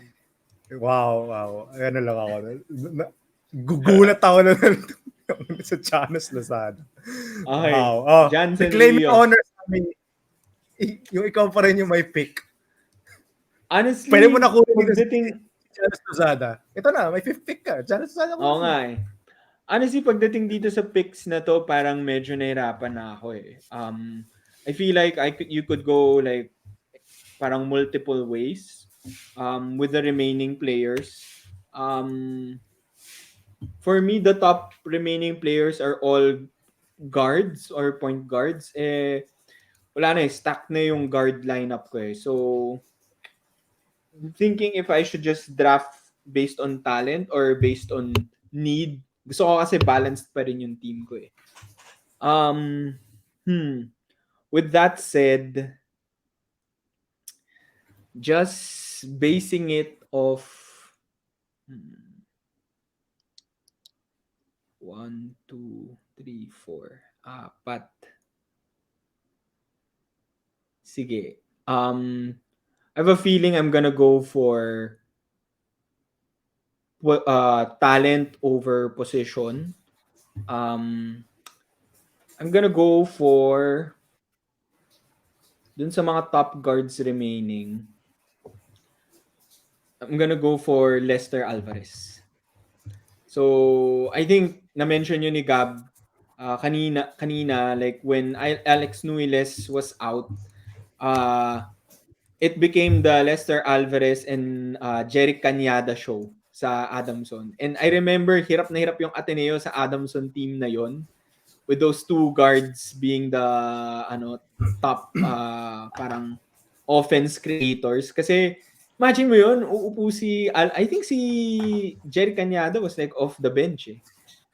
Speaker 3: Wow. Ano lang ako. Gugulat ako na sa Janus Lozada.
Speaker 1: Okay.
Speaker 3: Wow. Claim your honor sa amin. Yung ikaw pa rin yung may pick.
Speaker 1: Honestly,
Speaker 3: pwede mo na kunin Janus Lozada. Ito na, may 5th pick ka. Janus Lozada.
Speaker 1: Oo nga eh. Honestly, pagdating dito sa picks na to, parang medyo nahirapan na ako eh. I feel like you could go like parang multiple ways with the remaining players. For me, the top remaining players are all guards or point guards. Wala na eh, stack na yung guard lineup ko eh. So, thinking if I should just draft based on talent or based on need. Gusto ko kasi balanced pa rin yung team ko eh. With that said, just basing it off 1, 2, 3, 4, 4. Sige. I have a feeling I'm gonna go for talent over position. I'm gonna go for dun sa mga top guards remaining. I'm gonna go for Lester Alvarez. So, I think na-mention yun ni Gab kanina like when Alex Nuiles was out, it became the Lester Alvarez and Jerick Cañada show sa Adamson. And I remember hirap na hirap yung Ateneo sa Adamson team na yon with those two guards being the top parang offense creators kasi imagine mo yun uupo I think si Jerick Cañada was like off the bench eh.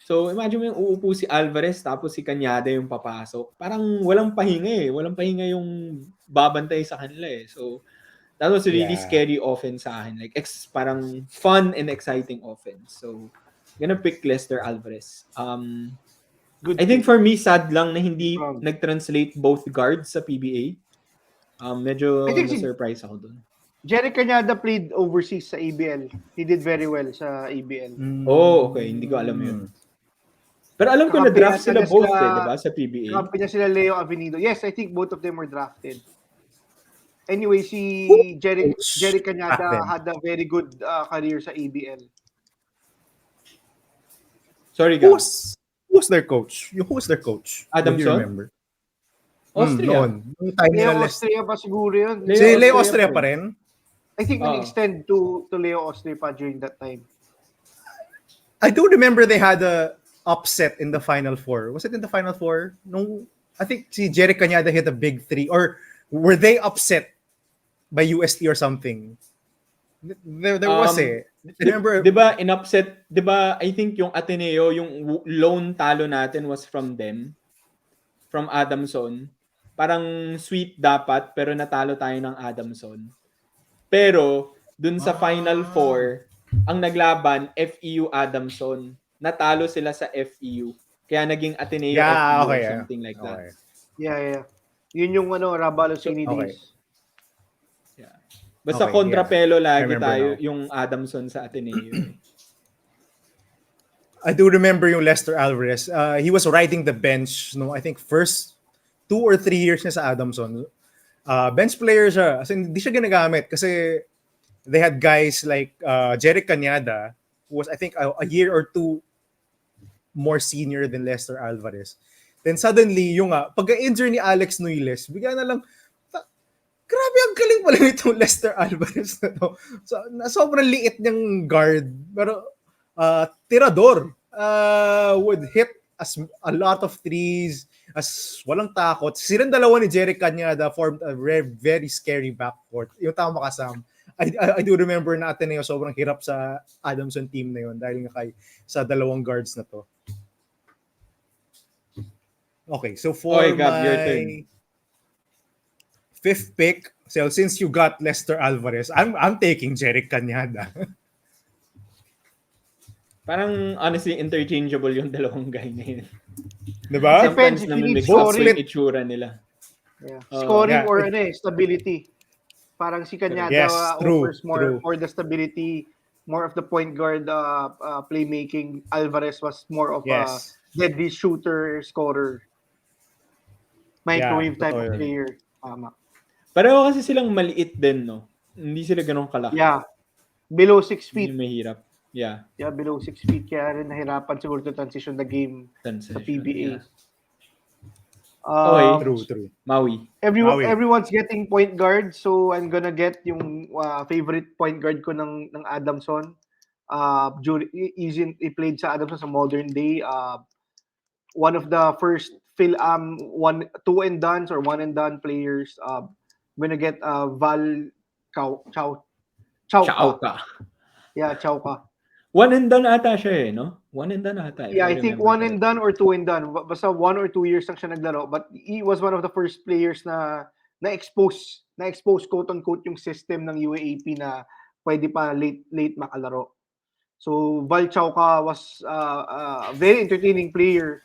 Speaker 1: So imagine mo yung uupo si Alvarez tapos si Cañada yung papasok. Parang walang pahinga eh. Walang pahinga yung babantay sa kanila eh. So that was a really scary offense sa akin. Like parang fun and exciting offense. So gonna pick Lester Alvarez.
Speaker 2: Good
Speaker 1: I think
Speaker 2: pick.
Speaker 1: for me sad lang na hindi nag-translate both guards sa PBA. Medyo
Speaker 2: I think
Speaker 1: na-surprise ako dun.
Speaker 2: Jerick Cañada played overseas sa ABL. He did very well sa ABL.
Speaker 1: Oh, okay. Hindi ko alam yun. Pero alam ko na-draft sila both di ba, sa PBA?
Speaker 2: Kampi niya sila Leo Avenido. Yes, I think both of them were drafted. Anyway, si Jerick Cañada had a very good career sa ABL.
Speaker 1: Sorry, guys.
Speaker 3: Who's their coach? Who's their coach?
Speaker 1: Adamson?
Speaker 3: Do you remember?
Speaker 1: Austria.
Speaker 2: Leo Austria pa siguro yun.
Speaker 3: Si Leo Austria pa rin?
Speaker 2: I think nag-extend to Leo Austria pa during that time.
Speaker 3: I do remember they had a upset in the Final Four. Was it in the Final Four? I think si Jerick Cañada hit a big three. Or were they upset by UST or something? There was remember,
Speaker 1: diba in upset, diba I think yung Ateneo, yung lone talo natin was from them, from Adamson. Parang sweep dapat, pero natalo tayo ng Adamson. Pero, dun sa Final Four, ang naglaban, FEU Adamson. Natalo sila sa FEU. Kaya naging Ateneo FEU or something like that.
Speaker 2: Yeah. Yun yung Rabalo Cine days.
Speaker 1: Yeah. Basta kontrapelo lagi tayo yung Adamson sa Ateneo.
Speaker 3: I do remember yung Lester Alvarez. He was riding the bench, I think first 2 or 3 years niya sa Adamson. Bench player siya. As in, hindi siya ginagamit kasi they had guys like Jerick Cañada, who was I think a year or 2 more senior than Lester Alvarez. Then suddenly, yung pagka-injure ni Alex Nuiles, bigla na lang, grabe ang galing pala nitong Lester Alvarez na to. So, sobrang liit niyang guard. Pero, tirador. Would hit a lot of threes, as walang takot. Silang dalawa ni Jerick Cañada formed a very scary backcourt. Yung tama ka, Sam. I do remember na Ateneo sobrang hirap sa Adamson team na yun dahil nga sa dalawang guards na to. Okay, so for
Speaker 1: Gab,
Speaker 3: my 5th pick, so since you got Lester Alvarez, I'm taking Jerick Cañada.
Speaker 1: Parang honestly interchangeable yung dalawang guy na yun.
Speaker 3: Diba?
Speaker 1: Sometimes namimix up yung itsura nila.
Speaker 2: Yeah. Scoring or stability. Parang si Cañada offers more the stability, more of the point guard playmaking. Alvarez was more of a deadly shooter, scorer. Microwave type of player. Tama.
Speaker 1: Pareho kasi silang maliit din, no? Hindi sila ganun kalaki.
Speaker 2: Yeah. Below 6 feet.
Speaker 1: Hindi mahirap. Yeah.
Speaker 2: Yeah, below 6 feet. Kaya rin nahirapan siguro to transition the game sa PBA.
Speaker 1: Yeah.
Speaker 3: True.
Speaker 1: Maui.
Speaker 2: Everyone's getting point guard, so I'm gonna get yung favorite point guard ko ng Adamson. He played sa Adamson sa modern day. One of the first 2 and dones or 1 and done players. I'm gonna get Val Chauka. Yeah, Chauka.
Speaker 1: 1 and done ata siya no? 1 and done ata.
Speaker 2: Yeah, I think 1 and done or 2 and done. Basta 1 or 2 years lang siya naglaro. But he was one of the first players na na-expose quote-unquote yung system ng UAAP na pwede pa late makalaro. So Val Chauca was a very entertaining player.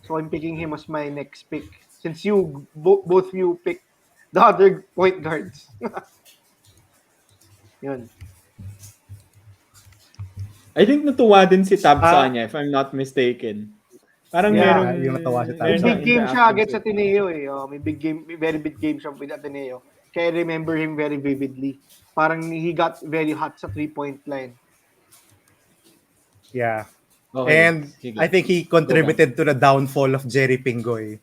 Speaker 2: So I'm picking him as my next pick. Since both you picked the other point guards. Yun.
Speaker 1: I think natuwa din si Tab sa kanya, if I'm not mistaken. Parang merong
Speaker 3: yung natawa si Tab.
Speaker 2: May
Speaker 1: merong
Speaker 2: big game siya against
Speaker 1: interaction
Speaker 2: Ateneo eh. May very big game siya with Ateneo. Kaya I remember him very vividly. Parang he got very hot sa 3-point line.
Speaker 3: Yeah.
Speaker 1: Okay,
Speaker 3: And
Speaker 1: sige.
Speaker 3: I think he contributed to the downfall of Jerry Pingoy.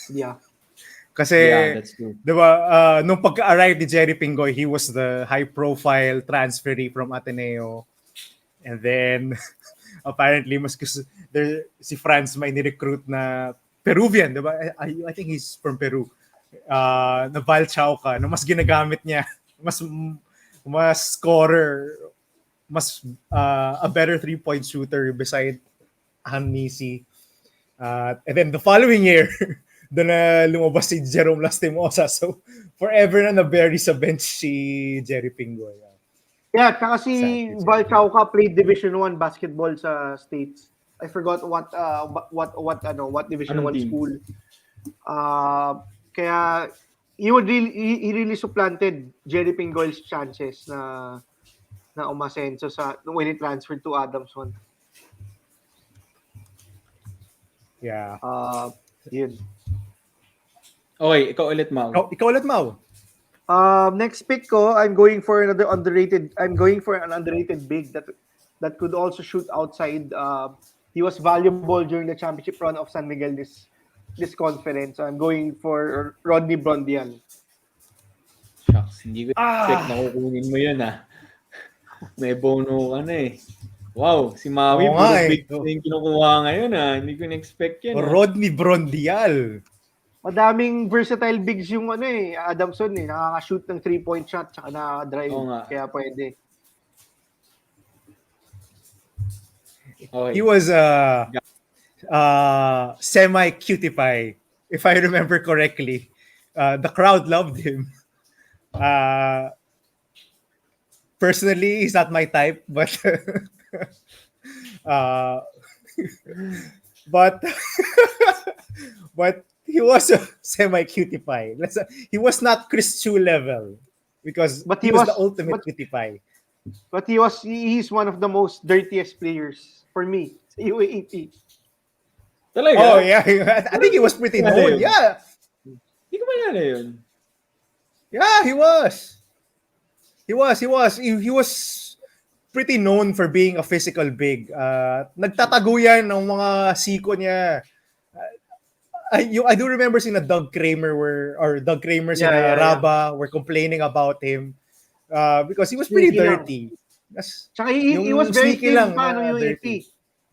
Speaker 2: Yeah.
Speaker 3: Kasi,
Speaker 1: Yeah, that's true.
Speaker 3: diba, nung pagka-arrive ni Jerry Pingoy, he was the high-profile transferee from Ateneo. And then, apparently, si Franz may ni-recruit na Peruvian, diba? I think he's from Peru. Na Val Chauca, na mas ginagamit niya, mas scorer, mas a better 3-point shooter beside Ahamnisi. And then the following year, doon na lumabas si Jerom Lastimosa. So, forever na na-bury sa bench si Jerry Pingoy.
Speaker 2: Yeah, tsaka si Val Chauca played Division 1 basketball sa States. I forgot what Division 1 school. Kaya he really supplanted Jerry Pingoy's chances na umasenso when he transferred to Adamson.
Speaker 3: Yeah.
Speaker 2: Yun.
Speaker 1: Okay, ikaw ulit, Mau.
Speaker 3: Ikaw ulit, Mau.
Speaker 2: Next pick ko, I'm going for an underrated big that could also shoot outside. He was valuable during the championship run of San Miguel this conference. I'm going for Rodney Brandian.
Speaker 1: Shucks, hindi ko expect na kukunin mo yun May Bono ka na eh. Wow, si Maui, puro big na yung kinukuha ngayon Hindi ko na-expect yan.
Speaker 3: Rodney Brandian.
Speaker 2: Madaming versatile bigs yung Adamson nakaka-shoot ng 3-point shot tsaka na-drive. Kaya pwede.
Speaker 1: Okay.
Speaker 3: He was semi-cutie pie, if I remember correctly. The crowd loved him. Personally, he's not my type, but but he was a semi-cutie pie. He was not Chris Chu level but he was the ultimate cutie pie.
Speaker 2: But he's one of the most dirtiest players for me sa UAAP.
Speaker 1: Talaga?
Speaker 3: Oh yeah, I think he was pretty known. Yeah.
Speaker 1: Hindi ko malala yun.
Speaker 3: Yeah, he was. He was pretty known for being a physical big. Nagtatago yan ng mga siko niya. I do remember seeing Doug Kramer and Raba were complaining about him because he was pretty dirty.
Speaker 2: Tsaka he was very thin pa no UAP.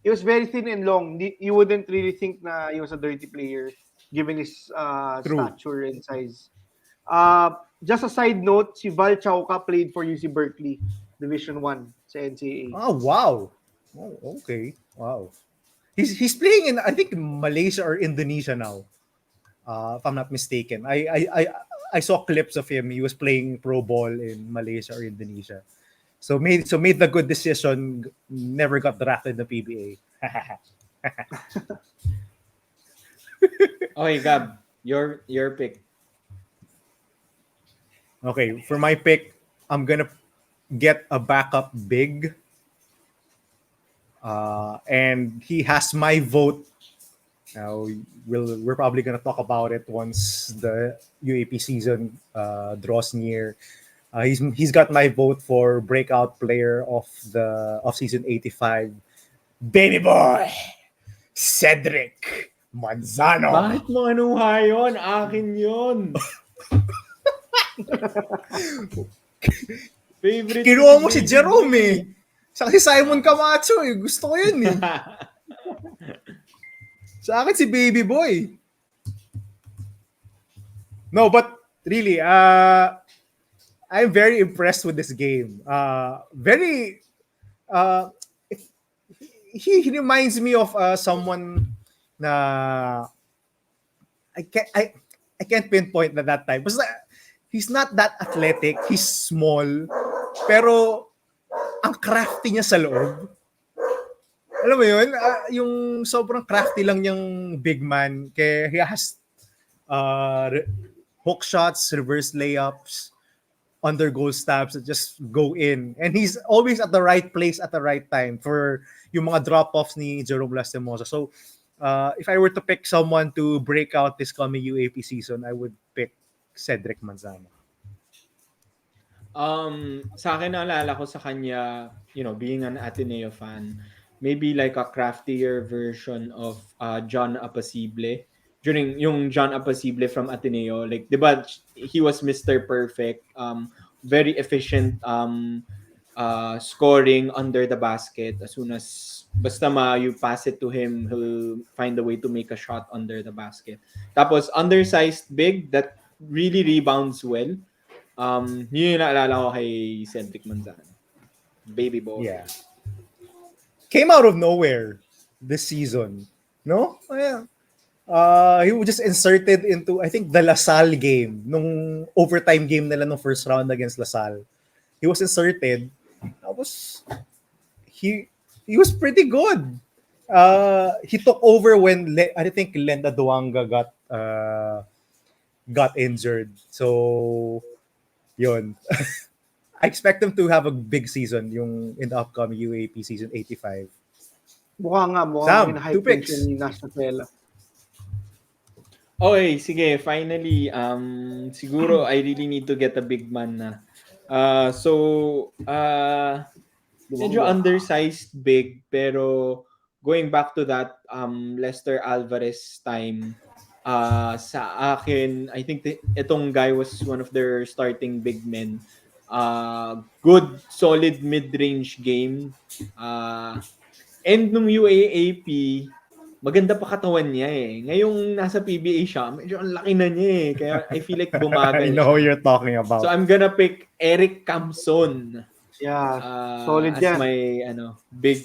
Speaker 2: He was very thin and long. You wouldn't really think na he was a dirty player given his stature and size. Just a side note, si Val Chauca played for UC Berkeley, Division 1 sa NCAA.
Speaker 3: Oh, wow. Oh, okay. Wow. He's playing in, I think, Malaysia or Indonesia now, if I'm not mistaken. I saw clips of him. He was playing pro ball in Malaysia or Indonesia. So made the good decision. Never got drafted in the PBA.
Speaker 1: Okay, Gab, your pick.
Speaker 3: Okay, for my pick, I'm gonna get a backup big. And he has my vote. Now we're probably gonna talk about it once the UAP season draws near. He's got my vote for breakout player of season 85, baby boy Cedric Manzano.
Speaker 1: Bakit mo anuha yun? Akin yun. Favorite.
Speaker 3: Kinuha mo si Jerome eh. Sa si Simon Camacho eh. Gusto ko yun eh. Sa akin si Baby Boy. No, but really, I'm very impressed with this game. He reminds me of someone na I I can't pinpoint na that time. Basta, he's not that athletic. He's small. Pero, ang crafty niya sa loob. Alam mo yun? Yung sobrang crafty lang niyang big man. Kaya he has hook shots, reverse layups, under goal stabs that just go in. And he's always at the right place at the right time for yung mga drop-offs ni Jerom Lastimosa. So, if I were to pick someone to break out this coming UAP season, I would pick Cedric Manzano.
Speaker 1: Sa akin, naalala ko sa kanya, being an Ateneo fan, maybe like a craftier version of John Apacible. During yung John Apacible from Ateneo, like, di ba, he was Mr. Perfect, very efficient scoring under the basket. As soon as basta you pass it to him, he'll find a way to make a shot under the basket. Tapos undersized big that really rebounds well. Yun yung naalala ko kay Cedric Manzano. Baby boy.
Speaker 3: Yeah. Came out of nowhere this season. No? Yeah. He was just inserted into, I think, the LaSalle game. Nung overtime game nila nung first round against LaSalle. He was inserted. He was pretty good. He took over when, I think, Lenda Duanga got injured. So, yun. I expect him to have a big season in the upcoming UAP season 85.
Speaker 2: Mukhang
Speaker 3: Sam,
Speaker 2: high
Speaker 3: 2 picks.
Speaker 2: tension ni Nasa Pela.
Speaker 1: Okay, sige, finally, siguro I really need to get a big man na. Medyo undersized big, pero going back to that Lester Alvarez time, sa akin, I think itong guy was one of their starting big men. Good, solid mid-range game. And nung UAAP, maganda pa katawan niya eh. Ngayong nasa PBA siya, medyo ang laki na niya eh. Kaya I feel like bumagal
Speaker 3: I know who you're talking about.
Speaker 1: So I'm gonna pick Eric Camson.
Speaker 2: Yeah, solid
Speaker 1: as
Speaker 2: yan.
Speaker 1: my big.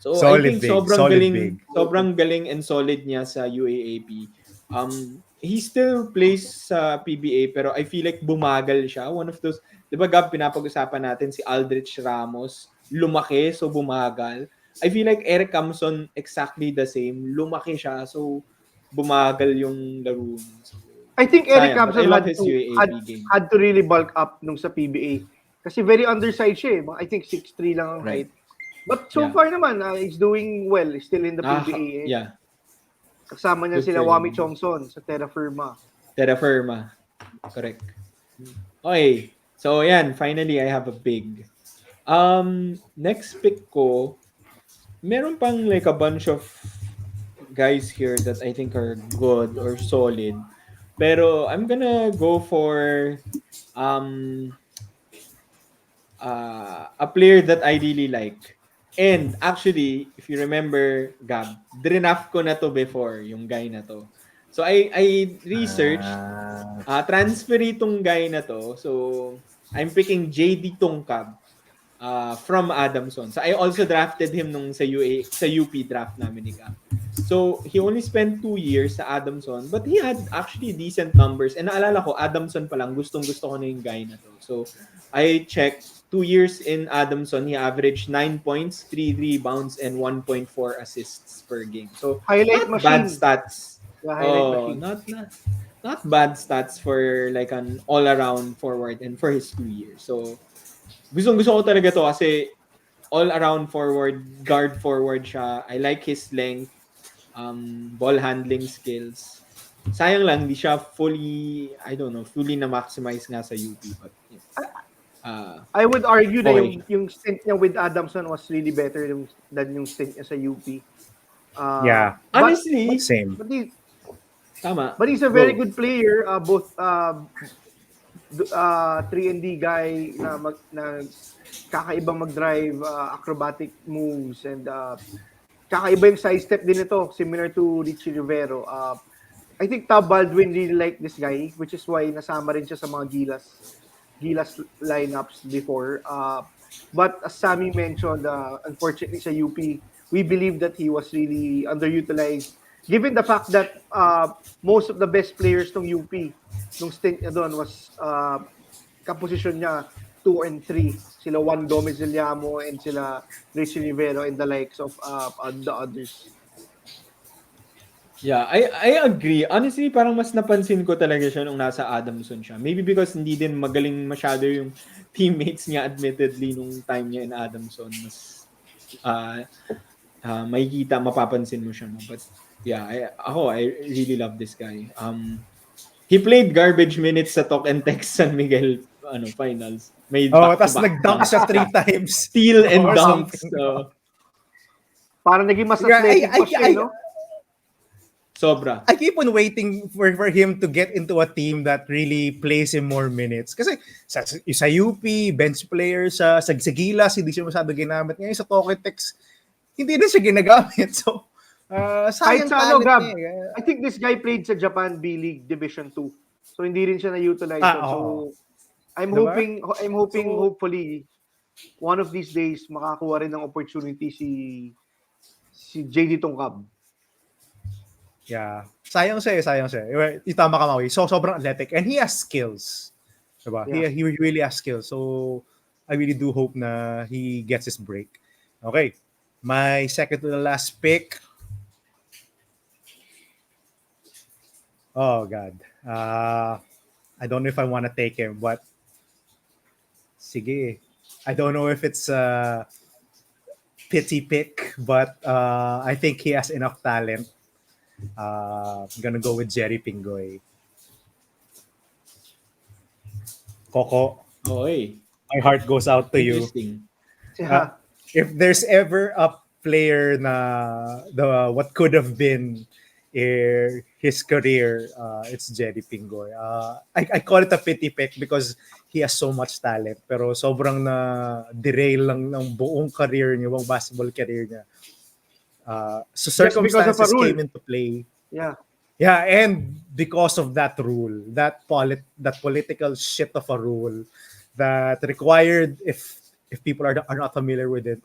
Speaker 1: So
Speaker 3: Solid
Speaker 1: I think
Speaker 3: big,
Speaker 1: sobrang
Speaker 3: solid
Speaker 1: galing,
Speaker 3: big.
Speaker 1: sobrang galing and solid niya sa UAAP. He still plays sa PBA pero I feel like bumagal siya. One of those, 'di ba Gab, pinapag-usapan natin si Aldrich Ramos, lumaki so bumagal. I feel like Eric Camson exactly the same. Lumaki siya so bumagal yung laro niya. So,
Speaker 2: I think Eric
Speaker 1: sayang, but
Speaker 2: Camson
Speaker 1: I love his UAAP game.
Speaker 2: had to really bulk up nung sa PBA. Kasi very undersized siya eh. I think 6'3 lang ang height. But so
Speaker 1: Yeah.
Speaker 2: far naman, he's doing well. He's still in the PBA.
Speaker 1: Yeah.
Speaker 2: Kasama niya
Speaker 1: Good
Speaker 2: sila
Speaker 1: for
Speaker 2: Wami
Speaker 1: him.
Speaker 2: Chongson sa Terra Firma.
Speaker 1: Terra Firma. Correct. Okay. So, yan. Finally, I have a big. Next pick ko, meron pang like a bunch of guys here that I think are good or solid. Pero I'm gonna go for a player that I really like. And actually, if you remember, Gab, draft ko na to before, yung guy na to. So I researched, transfer itong guy na to. So I'm picking JD Tonkad from Adamson. So I also drafted him nung sa UP draft namin ni Gab. So he only spent 2 years sa Adamson, but he had actually decent numbers. And naalala ko, Adamson pa lang, gustong-gusto ko na yung guy na to. So I checked, 2 years in Adamson, he averaged 9 points, 3 rebounds, and 1.4 assists per game. So,
Speaker 2: Highlight
Speaker 1: not
Speaker 2: machine.
Speaker 1: bad stats.
Speaker 2: Yeah, highlight machine.
Speaker 1: Not bad stats for like an all-around forward and for his 2 years. So, gusto ko talaga to kasi all-around forward, guard forward siya. I like his length, ball handling skills. Sayang lang, hindi siya fully na-maximize nga sa UP. But,
Speaker 2: I would argue na
Speaker 1: okay.
Speaker 2: yung stint niya with Adamson was really better than yung stint niya sa UP.
Speaker 3: Yeah.
Speaker 1: Honestly,
Speaker 3: Same.
Speaker 1: tama.
Speaker 2: But he's a very good player. Both 3&D guy na kakaibang mag-drive, acrobatic moves, and kakaiba yung side step din ito, similar to Richie Rivero. I think Tab Baldwin really liked this guy, which is why nasama rin siya sa mga Gilas lineups before. But as Sammy mentioned, unfortunately sa UP, we believe that he was really underutilized given the fact that most of the best players ng UP nung stint niya doon was kaposisyon niya 2 and 3. Sila Juan Gomez Villamo and sila Richie Rivero and the likes of the others.
Speaker 1: Yeah, I agree. Honestly, parang mas napansin ko talaga siya nung nasa Adamson siya. Maybe because hindi din magaling masyado yung teammates niya admittedly nung time niya in Adamson. Mas makikita, mapapansin mo siya. But yeah, I really love this guy. He played garbage minutes sa Talk and Text San Miguel finals. May
Speaker 3: tapos nag-dunk siya 3 times.
Speaker 1: Steal and dunks. So,
Speaker 2: parang naging mas athletic pa siya, no?
Speaker 1: Sobra.
Speaker 3: I keep on waiting for him to get into a team that really plays him more minutes. Kasi sa UP, bench player sa Gilas, hindi siya masyado ginamit. Ngayon sa Toketex, hindi na siya ginagamit. So, sayang talent niya.
Speaker 2: I think this guy played sa Japan B-League Division 2. So, hindi rin siya na-utilize. So, I'm hoping, hopefully, one of these days, makakuha rin ng opportunity si JD Tonkad.
Speaker 3: Yeah. Sayang siya. Itama ka, Maui. So, sobrang athletic. And he has skills. Diba? Yeah. He really has skills. So, I really do hope na he gets his break. Okay. My second to the last pick. Oh, God. I don't know if I want to take him, but sige. I don't know if it's a pity pick, but I think he has enough talent. I'm gonna go with Jerry Pingoy. Coco.
Speaker 1: Oy.
Speaker 3: My heart goes out to you. If there's ever a player na what could have been his career, it's Jerry Pingoy. I call it a pity pick because he has so much talent, pero sobrang na derail lang ng buong career niya, buong basketball career niya. So circumstances came into play. Yeah, and because of that rule, that political shit of a rule that required, if people are not familiar with it,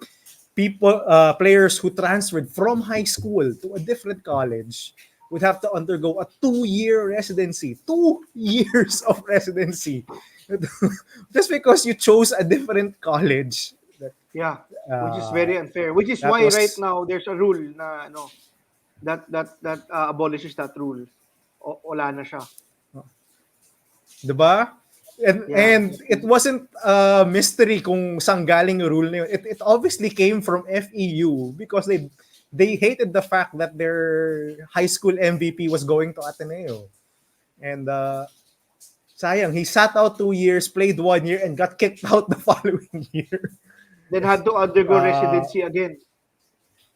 Speaker 3: players who transferred from high school to a different college would have to undergo a 2-year residency. 2 years of residency. Just because you chose a different college.
Speaker 2: Yeah, which is very unfair. Which is why right now there's a rule na that abolishes that rule. Wala na siya.
Speaker 3: Diba? And it wasn't a mystery kung saan galing yung rule na yun. It obviously came from FEU because they hated the fact that their high school MVP was going to Ateneo. And sayang, he sat out 2 years, played 1 year, and got kicked out the following year.
Speaker 2: Then had to undergo residency again.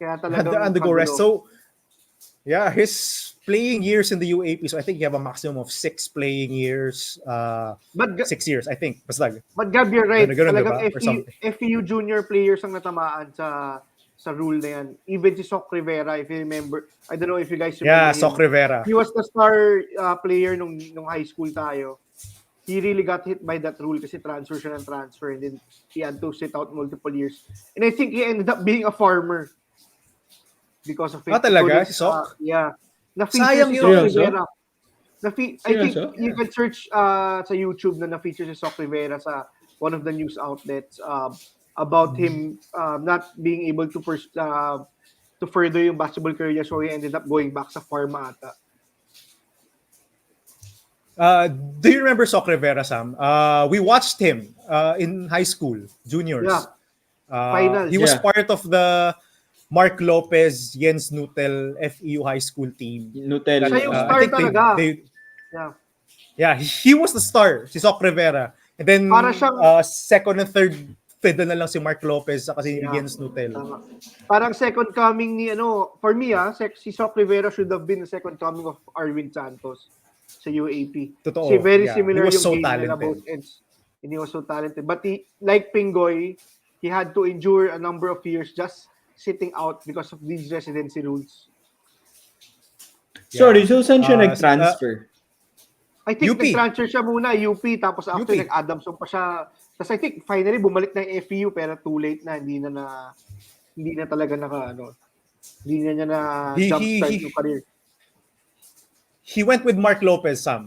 Speaker 2: Kaya
Speaker 3: had to undergo rest. So, yeah, his playing years in the UAP, so I think you have a maximum of 6 playing years. 6 years, I think.
Speaker 2: But Gab, you're right. Talagang
Speaker 3: diba?
Speaker 2: FEU junior players ang natamaan sa rule na yan. Even si Soc Rivera, if you remember. I don't know if you guys remember.
Speaker 3: Yeah, Soc Rivera.
Speaker 2: He was the star player nung high school tayo. He really got hit by that rule kasi transfer siya ng transfer and then he had to sit out multiple years. And I think he ended up being a farmer because of it.
Speaker 3: Talaga? Si Soc?
Speaker 2: Yeah.
Speaker 3: Sayang
Speaker 2: si
Speaker 3: yun.
Speaker 2: Soc Rivera. I think you can search sa YouTube na na-feature si Soc Rivera sa one of the news outlets about him not being able to further yung basketball career, so he ended up going back sa farm ata.
Speaker 3: Do you remember Soc Rivera, Sam? We watched him in high school, juniors.
Speaker 2: Yeah. Finals.
Speaker 3: He was part of the Mark Lopez, Jens Nutel FEU high school team.
Speaker 1: Nutel.
Speaker 2: Siya yung star talaga.
Speaker 3: Yeah, he was the star, si Soc Rivera. And then second and third fiddle na lang si Mark Lopez kasi Jens Nutel.
Speaker 2: Parang second coming ni for me si Soc Rivera should have been the second coming of Arvin Santos sa UAP.
Speaker 3: Totoo.
Speaker 2: Kasi very similar yung
Speaker 3: so
Speaker 2: game nila both ends. And he was so talented. But like Pingoy, he had to endure a number of years just sitting out because of these residency rules.
Speaker 1: Sorry, so saan siya nag-transfer?
Speaker 2: I think
Speaker 3: UP.
Speaker 2: nag-transfer siya muna, UP, tapos after nag-Adamson pa siya. Tapos I think finally bumalik na yung FEU pero too late na, hindi na talaga hindi na niya na jumpstart yung career.
Speaker 3: he went with Mark Lopez sa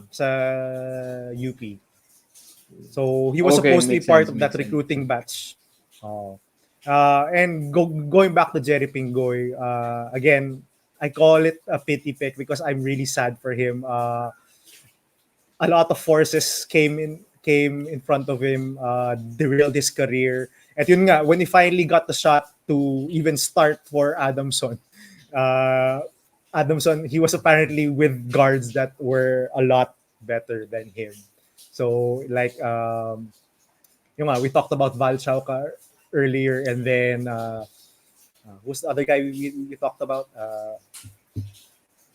Speaker 3: UP. So he was
Speaker 1: Okay,
Speaker 3: supposedly
Speaker 1: makes
Speaker 3: part
Speaker 1: sense,
Speaker 3: of that
Speaker 1: makes sense.
Speaker 3: recruiting batch. Oh. And going back to Jerry Pingoy, again, I call it a pity pick because I'm really sad for him. A lot of forces came in front of him, derailed his career. At yun nga, when he finally got the shot to even start for Adamson, uh, he was apparently with guards that were a lot better than him. So like we talked about Val Chauca earlier, and then who's the other guy we talked about?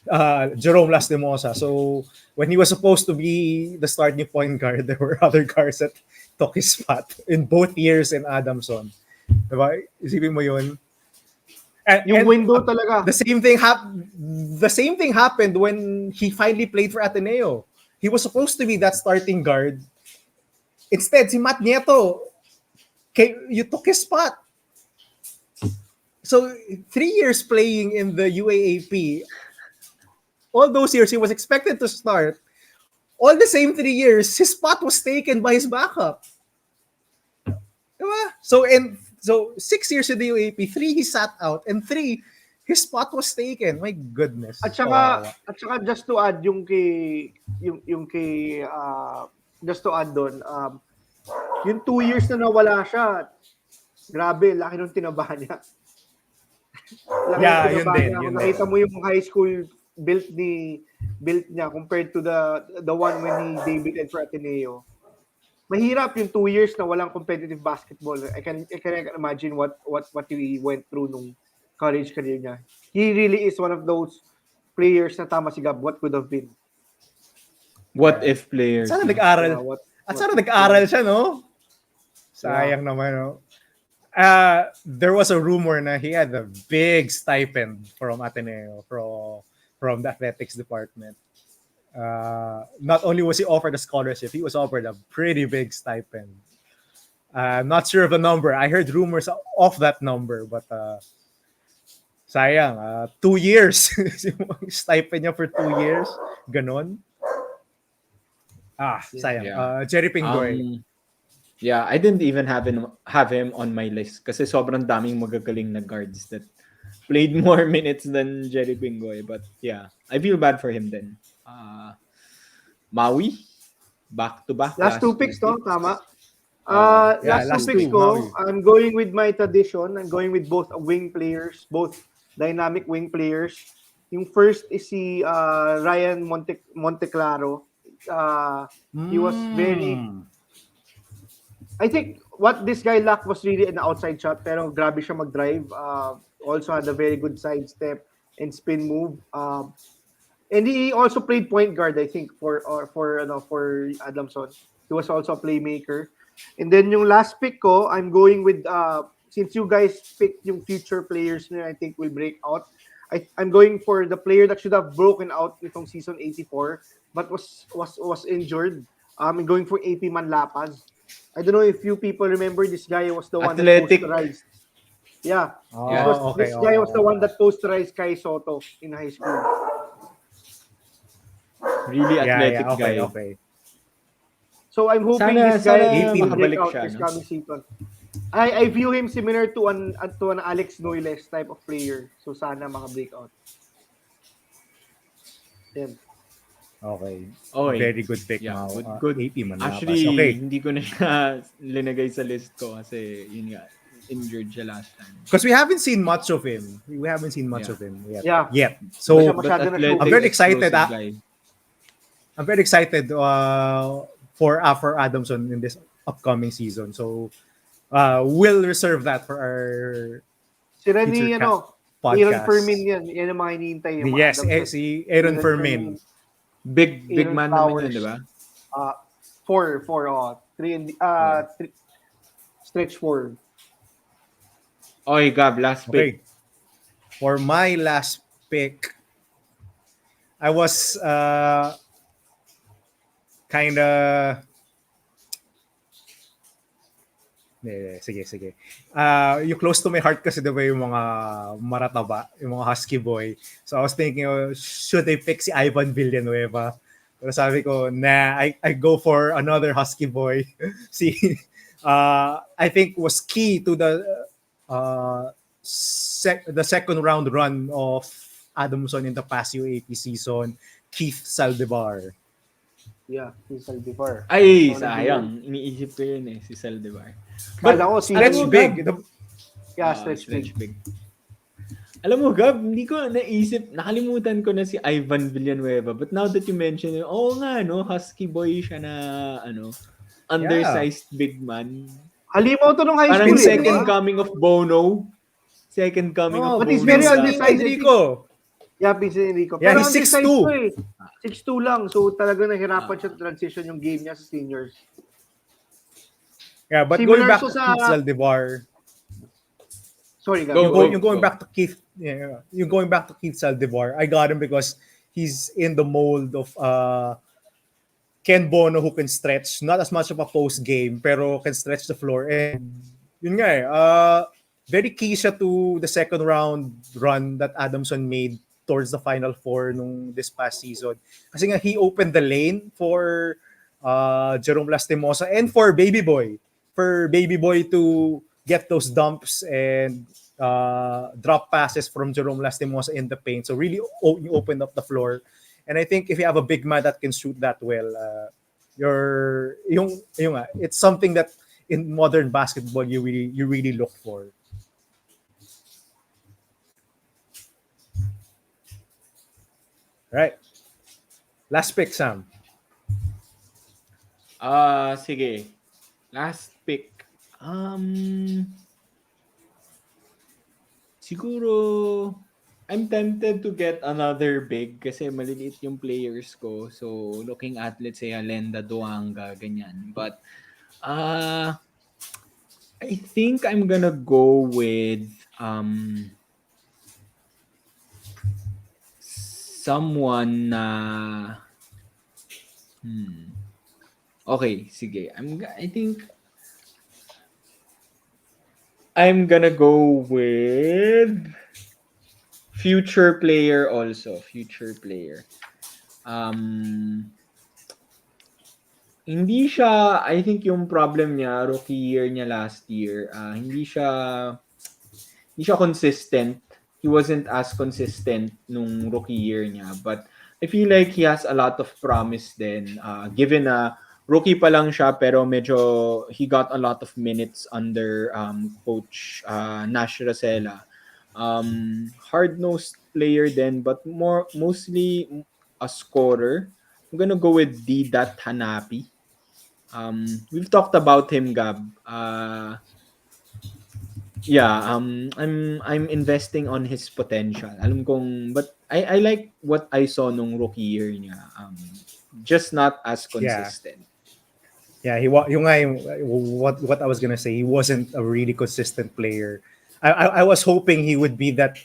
Speaker 3: Jerom Lastimosa. So when he was supposed to be the starting point guard, there were other guards that took his spot in both years in Adamson. Diba? Isipin mo yun.
Speaker 2: Yung window talaga.
Speaker 3: The same thing happened when he finally played for Ateneo. He was supposed to be that starting guard. Instead, si Matt Nieto, you took his spot. So 3 years playing in the UAAP, all those years he was expected to start. All the same 3 years, his spot was taken by his backup. Diba? So 6 years in the UAP, 3 he sat out, and 3 his spot was taken. My goodness.
Speaker 2: At saka just to add yung kay just to add doon, yung 2 years na nawala siya, grabe, laki nung tinaba niya.
Speaker 3: Yun din.
Speaker 2: Kung nakita mo yung high school built niya compared to the one when he debuted for Ateneo. Mahirap yung 2 years na walang competitive basketball. I can imagine what he went through nung college career niya. He really is one of those players na tama si Gab, what could have been.
Speaker 1: What if players?
Speaker 3: Sana nag-aral. Sana nag-aral siya, no? Sayang naman, no? There was a rumor na he had a big stipend from Ateneo, from the athletics department. Not only was he offered a scholarship, he was offered a pretty big stipend. I'm not sure of the number. I heard rumors of that number, but sayang, 2 years. Stipend niya for 2 years. Ganon. Sayang.
Speaker 1: Yeah.
Speaker 3: Jerry Pingoy.
Speaker 1: Yeah, I didn't even have him on my list kasi sobrang daming magagaling na guards that played more minutes than Jerry Pingoy. But yeah, I feel bad for him then. Maui, back-to-back.
Speaker 2: Last two picks, no? Tama.
Speaker 3: last
Speaker 2: two picks
Speaker 3: two,
Speaker 2: ko,
Speaker 3: Maui.
Speaker 2: I'm going with my tradition. I'm going with both wing players, both dynamic wing players. Yung first is si Ryan Monteclaro. He was very... I think what this guy lacked was really an outside shot, pero grabe siya mag-drive. Also had a very good sidestep and spin move. And he also played point guard, I think, for Adamson. He was also a playmaker. And then yung last pick ko, I'm going with since you guys picked yung future players na I think will break out. I'm going for the player that should have broken out nitong season 84 but was injured. I'm going for AP Manlapas. I don't know if you people remember this guy was the one
Speaker 1: Athletic.
Speaker 2: that posterized. Yeah.
Speaker 3: Oh, okay.
Speaker 2: This guy was the one that posterized Kai Soto in high school.
Speaker 1: Really athletic guy.
Speaker 3: Okay.
Speaker 2: So I'm hoping
Speaker 1: Sana-
Speaker 2: this guy
Speaker 1: sana
Speaker 2: will break
Speaker 1: makabalik
Speaker 2: out
Speaker 1: siya,
Speaker 2: this
Speaker 1: no?
Speaker 2: coming season. I view him similar to an Alex Noyles type of player. So sana makabreak out. Yan.
Speaker 3: Okay.
Speaker 1: Okay.
Speaker 3: Very good pick,
Speaker 1: Yeah,
Speaker 3: Mau.
Speaker 1: good.
Speaker 3: AP Manlapas.
Speaker 1: Actually,
Speaker 3: Okay.
Speaker 1: hindi ko na siya linagay sa list ko kasi yun nga, injured siya last time.
Speaker 3: Because we haven't seen much of him. We haven't seen much
Speaker 1: Yeah.
Speaker 3: of him yet.
Speaker 2: Yeah.
Speaker 3: Yet. So,
Speaker 2: But masyado na
Speaker 1: athletic,
Speaker 3: I'm very excited,
Speaker 1: explosive guy.
Speaker 3: I'm very excited for Adamson in this upcoming season. So, we'll reserve that for our
Speaker 2: Sila ni
Speaker 3: future
Speaker 2: Aaron
Speaker 3: podcast.
Speaker 2: Fermin yan. Yan ang mga hinihintay. Yung mga
Speaker 3: Yes,
Speaker 2: Adamson.
Speaker 3: si Aaron Fermin.
Speaker 1: Big
Speaker 2: Aaron
Speaker 1: man
Speaker 2: Flowers.
Speaker 1: naman yun, di ba?
Speaker 2: Four. Stretch 4.
Speaker 1: Okay, Gab, last pick.
Speaker 3: Okay. For my last pick, I was kind of Sige. Yung close to my heart kasi diba yung mga marataba, yung mga husky boy. So I was thinking, should I pick si Ivan Villanueva? Pero sabi ko, I go for another husky boy. si, I think was key to the second round run of Adamson in the past UAP season, Keith Saldivar.
Speaker 2: Yeah, si Saldivar.
Speaker 1: Ay,
Speaker 2: So,
Speaker 1: sayang. Iniisip ko yun si Saldivar.
Speaker 2: Kala ko si
Speaker 3: Stretch big.
Speaker 2: Yeah, stretch big.
Speaker 1: Alam mo, Gab, hindi ko naisip, nakalimutan ko na si Ivan Villanueva. But now that you mention it, nga, no, husky boy siya na, undersized big man.
Speaker 2: Halimaw to nung high
Speaker 1: Parang
Speaker 2: school.
Speaker 1: second coming of Bono. Second coming of
Speaker 2: but
Speaker 1: Bono.
Speaker 2: he's very undersized.
Speaker 3: Enrico.
Speaker 2: Yeah, Pinsan Enrico.
Speaker 3: Yeah,
Speaker 2: Pero
Speaker 3: he's
Speaker 2: undersized
Speaker 3: 6'2".
Speaker 2: ko 6'2 lang. So talaga nahirapan siya transition yung game niya sa seniors.
Speaker 3: Yeah, but
Speaker 2: Similar
Speaker 3: going back to
Speaker 2: sa-
Speaker 3: Keith Saldivar.
Speaker 2: Sorry, guys.
Speaker 3: You're going back to Keith. Yeah, you're going back to Keith Saldivar. I got him because he's in the mold of Ken Bono who can stretch. Not as much of a post game, pero can stretch the floor. And yun nga very key siya to the second round run that Adamson made towards the Final Four nung this past season. Kasi nga he opened the lane for Jerom Lastimosa and for Baby Boy. For Baby Boy to get those dumps and drop passes from Jerom Lastimosa in the paint. So really you opened up the floor. And I think if you have a big man that can shoot that well, it's something that in modern basketball you really look for. Right. Last pick, Sam.
Speaker 1: Sige. Last pick. Siguro I'm tempted to get another big kasi maliliit yung players ko. So looking at let's say Alenda Duanga ganyan. But I think I'm gonna go with someone na okay, sige. I think I'm gonna go with future player also. Future player. Hindi siya, I think yung problem niya, rookie year niya last year, hindi siya consistent. He wasn't as consistent nung rookie year niya. But I feel like he has a lot of promise then. Given na rookie pa lang siya pero medyo he got a lot of minutes under Coach Nash Rosella. Hard-nosed player then but mostly a scorer. I'm gonna go with D.Dot Hanapi. We've talked about him, Gab. I'm investing on his potential. Alam kong, but I like what I saw nung rookie year niya. Just not as consistent.
Speaker 3: Yeah, what I was gonna say, he wasn't a really consistent player. I was hoping he would be that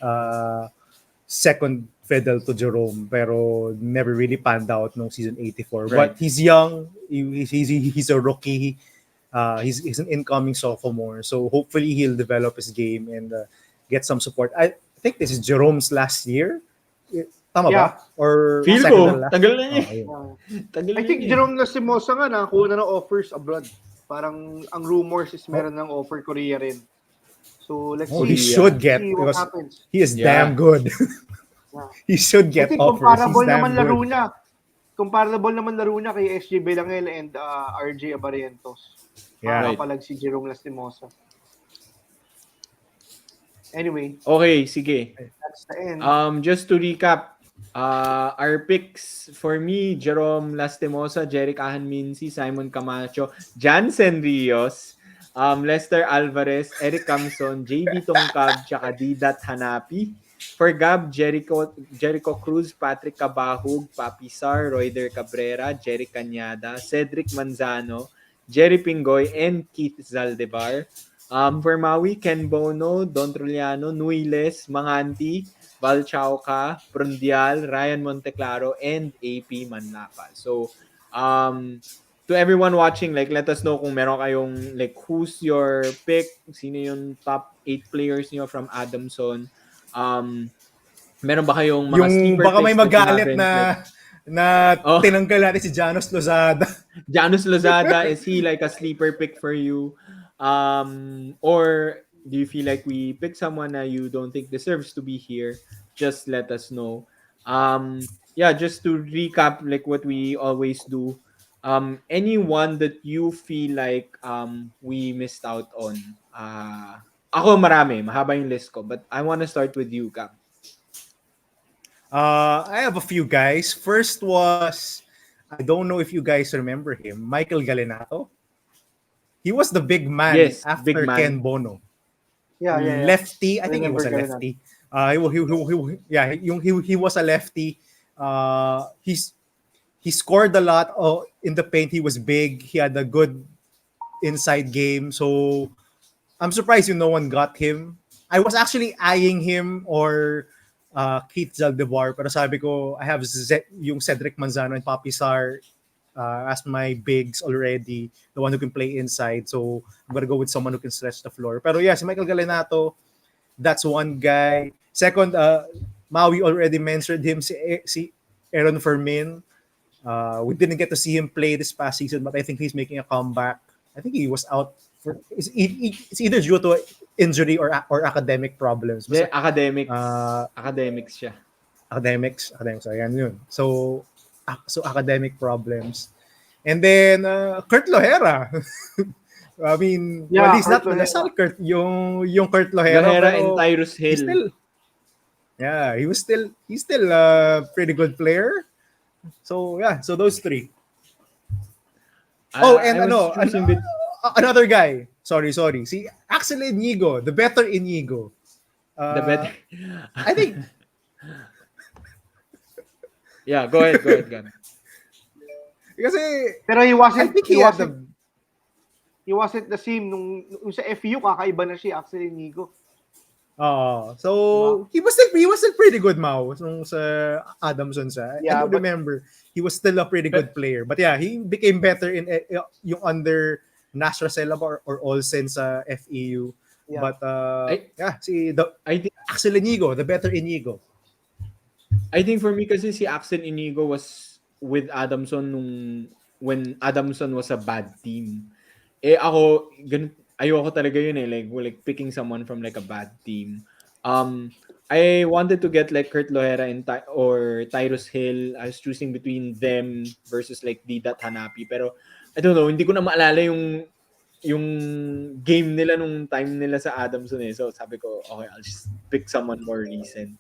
Speaker 3: second fiddle to Jerome, pero never really panned out no season 84.
Speaker 1: Right.
Speaker 3: But he's young. He's a rookie. He's an incoming sophomore, so hopefully he'll develop his game and get some support. I think this is Jerome's last year. Tama ba? Or
Speaker 1: Feel
Speaker 3: second
Speaker 1: ko,
Speaker 3: to last?
Speaker 1: tagal na niya.
Speaker 2: I think Jerom Lastimosa nga nakakuha na ng offers abroad. Parang ang rumors is meron ng offer Korea rin. So let's
Speaker 3: He
Speaker 2: see.
Speaker 3: should get
Speaker 2: See what
Speaker 3: because
Speaker 2: happens.
Speaker 3: he is damn good. He should get
Speaker 2: I think
Speaker 3: offers. He's
Speaker 2: comparable
Speaker 3: damn
Speaker 2: naman
Speaker 3: good.
Speaker 2: laro niya. Comparable naman laro niya kay SJ Belangel and RJ Abarientos.
Speaker 3: Yeah.
Speaker 2: Palag si Jerom Lastimosa. Anyway,
Speaker 1: Okay, sige.
Speaker 2: that's the end.
Speaker 1: Just to recap, our picks for me, Jerom Lastimosa, Jerick Ahamnisi, Simon Camacho, Jansen Rios, Lester Alvarez, Eric Camson, JB Tonkad, tsaka D.Dot Hanapi. For Gab, Jericho Cruz, Patrick Cabahug, Papi Sar, Royder Cabrera, Jerry Cañada, Cedric Manzano, Jerry Pingoy, and Keith Zaldivar. For Maui, Ken Bono, Don Truliano, Nuiles, Manganti, Val Chauca, Prundial, Ryan Monteclaro, and AP Manlapa. So, to everyone watching, like, let us know kung meron kayong, like, who's your pick, sino yung top 8 players niyo from Adamson. Meron ba kayong mga
Speaker 3: Yung
Speaker 1: sleeper
Speaker 3: baka may
Speaker 1: picks that you
Speaker 3: magalit
Speaker 1: haven't, like,
Speaker 3: na
Speaker 1: oh,
Speaker 3: tinanggal natin si Janus Lozada.
Speaker 1: Janus Lozada, is he like a sleeper pick for you? Or do you feel like we pick someone that you don't think deserves to be here? Just let us know. Yeah, just to recap, like what we always do. Anyone that you feel like we missed out on. Ako marami, mahaba yung list ko, but I want to start with you, Cam.
Speaker 3: I have a few guys. First was, I don't know if you guys remember him, Michael Gallinato. He was the big man
Speaker 1: Yes, big
Speaker 3: after Ken
Speaker 1: man.
Speaker 3: Bono.
Speaker 2: Yeah.
Speaker 3: Lefty. I think he
Speaker 2: Remember
Speaker 3: was a
Speaker 2: Gallinato.
Speaker 3: lefty. He was a lefty. He scored a lot in the paint. He was big. He had a good inside game. So I'm surprised no one got him. I was actually eyeing him or Keith Zaldivar, pero sabi ko, I have yung Cedric Manzano and Papi Sar as my bigs already, the one who can play inside. So I'm gonna go with someone who can stretch the floor. Pero yeah, si Michael Gallinato, that's one guy. Second, Maui already mentioned him, si Aaron Fermin. We didn't get to see him play this past season, but I think he's making a comeback. I think he was out for it's either due to injury or academic problems.
Speaker 1: De,
Speaker 3: Basta,
Speaker 1: academics siya.
Speaker 3: academics, ayan yun. So academic problems. And then Kurt Lohera. I mean,
Speaker 2: Yeah,
Speaker 3: well, he's
Speaker 2: Kurt
Speaker 3: not the Lasal Kurt, yung Kurt Lohera,
Speaker 1: Lohera
Speaker 3: pero
Speaker 1: and Tyrus
Speaker 3: he's
Speaker 1: Hill.
Speaker 3: still he's still a pretty good player. So yeah, so those three. And another guy. Sorry. Si Axel Inigo, the better Inigo.
Speaker 1: The better.
Speaker 3: I think.
Speaker 1: Yeah, go ahead, Gab.
Speaker 2: Kasi, pero he wasn't the same nung sa FU, kakaiba na siya, Axel Inigo.
Speaker 3: So he was still pretty good, Mau, nung sa Adamson sa. Yeah, I do remember he was still a pretty good player. But yeah, he became better in yung under Nasra Selaba or Olsen sa FEU. Yeah. But I think Axel Inigo, the better Inigo.
Speaker 1: I think for me kasi si Axel Inigo was with Adamson when Adamson was a bad team. Ako ayoko talaga yun like picking someone from like a bad team. I wanted to get like Kurt Lohera or Tyrus Hill. I was choosing between them versus like Didat Hanapi, pero I don't know, hindi ko na maalala yung game nila nung time nila sa Adamson So sabi ko, okay, I'll just pick someone more recent.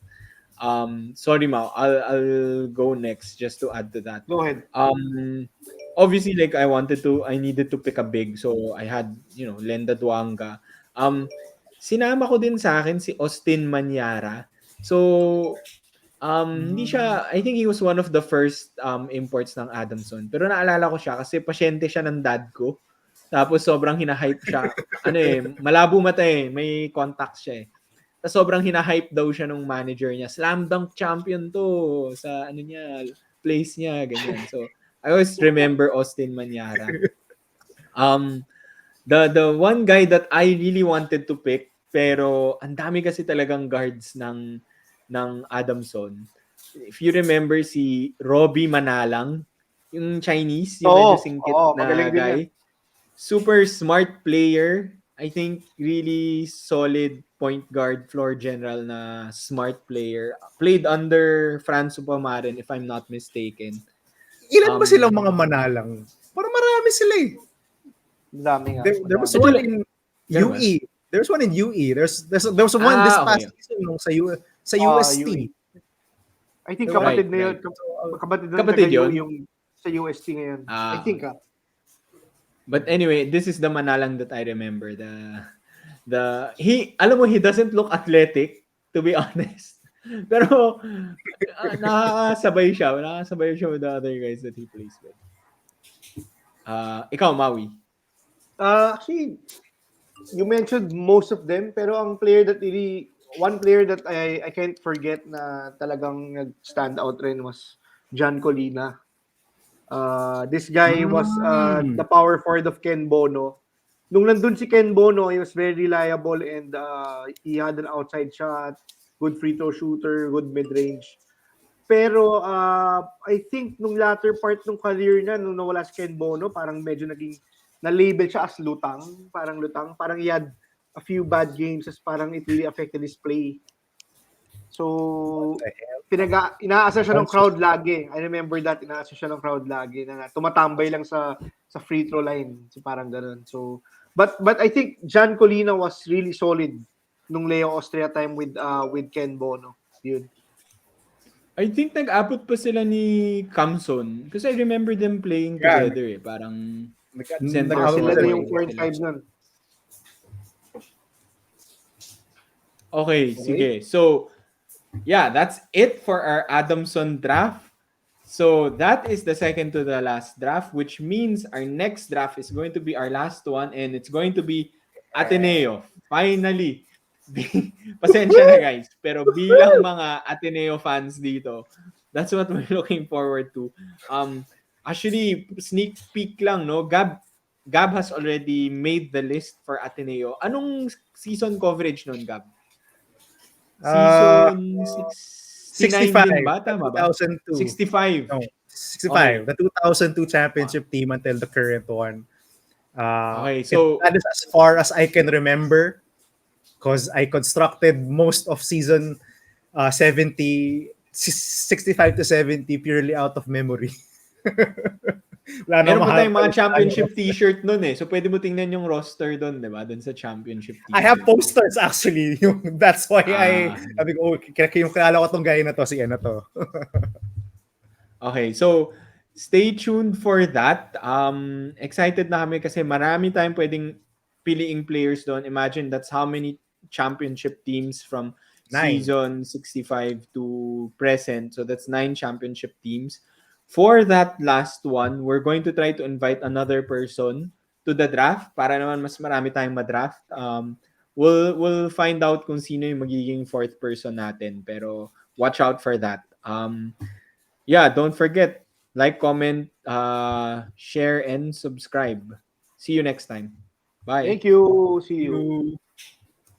Speaker 1: Sorry, Mau. I'll go next just to add to that.
Speaker 2: Go ahead.
Speaker 1: Obviously, like I needed to pick a big, so I had, Lenda Duanga. Sinama ko din sa akin si Austin Manyara. So, hindi siya, I think he was one of the first imports ng Adamson. Pero naalala ko siya kasi pasyente siya ng dad ko. Tapos sobrang hinahype siya. Malabo mata may contacts siya Tapos sobrang hinahype daw siya nung manager niya. Slam dunk champion to sa place niya, ganyan. So, I always remember Austin Manyara. The one guy that I really wanted to pick, pero ang dami kasi talagang guards ng Adamson. If you remember si Robbie Manalang, yung Chinese, yung medyo singkit na guy. Super smart player. I think really solid point guard, floor general na smart player. Played under Franz Upamarin, if I'm not mistaken.
Speaker 3: Ilan ba silang mga Manalang? Parang marami sila
Speaker 2: Dami nga.
Speaker 3: There was one in UE. There's one in UE. There was one this past season nung sa UST.
Speaker 2: I think kapatid na yun. Kapatid yun? Yung sa UST ngayon. I think
Speaker 1: But anyway, this is the Manalang that I remember. He doesn't look athletic, to be honest. Pero nakakasabay siya with the other guys that he plays with. Ikaw, Maui.
Speaker 2: Actually, you mentioned most of them, pero one player that I can't forget na talagang nag-stand out rin was John Colina. This guy was the
Speaker 3: Mm.
Speaker 2: power forward of Ken Bono. Nung nandun si Ken Bono, he was very reliable and he had an outside shot, good free throw shooter, good mid-range. Pero I think nung latter part ng career niya, nung nawala si Ken Bono, parang medyo naging na-label siya as lutang. Parang lutang. Parang he had a few bad games as parang it really affected his play.
Speaker 3: What
Speaker 2: So,
Speaker 3: the hell?
Speaker 2: inaasa siya ng
Speaker 3: Sounds just
Speaker 2: crowd lagi. I remember that, inaasa siya ng crowd lagi na tumatambay lang sa free throw line. So, parang ganun. So, but I think John Colina was really solid nung Leo Austria time with Ken Bono. Yun.
Speaker 1: I think nag-abot pa sila ni Camson. Kasi I remember them playing
Speaker 3: yeah,
Speaker 1: together eh. Parang center
Speaker 2: Sila
Speaker 3: nag-out
Speaker 2: na
Speaker 3: sila.
Speaker 2: yung
Speaker 1: forward
Speaker 2: point
Speaker 1: sila.
Speaker 2: 5 nun.
Speaker 1: Okay,
Speaker 2: Okay?
Speaker 1: sige. So, yeah, that's it for our Adamson draft. So that is the second to the last draft, which means our next draft is going to be our last one, and it's going to be Ateneo. Finally. Pasensya na guys, pero bilang mga Ateneo fans dito, that's what we're looking forward to. Actually, sneak peek lang, no? Gab has already made the list for Ateneo. Anong season coverage nun, Gab?
Speaker 3: Uh,
Speaker 1: Season 69 din
Speaker 3: 65,
Speaker 1: ba?
Speaker 3: the
Speaker 1: Tama ba?
Speaker 3: 2002.
Speaker 1: 65.
Speaker 3: No,
Speaker 1: Okay.
Speaker 3: 65. The 2002
Speaker 1: Ah,
Speaker 3: championship team until the current one.
Speaker 1: Okay, so
Speaker 3: That is as far as I can remember because I constructed most of season 65 to 70 purely out of memory. Wala nang
Speaker 1: meron pa tayong
Speaker 3: mahaba
Speaker 1: mga
Speaker 3: yung
Speaker 1: championship
Speaker 3: ano.
Speaker 1: t-shirt nun eh. So pwede mo tingnan yung roster doon, 'di ba? Doon sa championship
Speaker 3: I have
Speaker 1: t-shirt.
Speaker 3: posters actually. That's why
Speaker 1: Ah,
Speaker 3: sabi ko, oh, yung kilala ko tong guy na to, si ano to.
Speaker 1: okay. So stay tuned for that. Excited na kami kasi marami tayong pwedeng piliing players doon. Imagine that's how many championship teams from
Speaker 3: 9.
Speaker 1: season 65 to present. So that's 9 championship teams. For that last one, we're going to try to invite another person to the draft para naman mas marami tayong madraft. We'll find out kung sino yung magiging fourth person natin. Pero watch out for that. Yeah, don't forget, like, comment, share, and subscribe. See you next time. Bye.
Speaker 2: Thank you. See you.
Speaker 3: You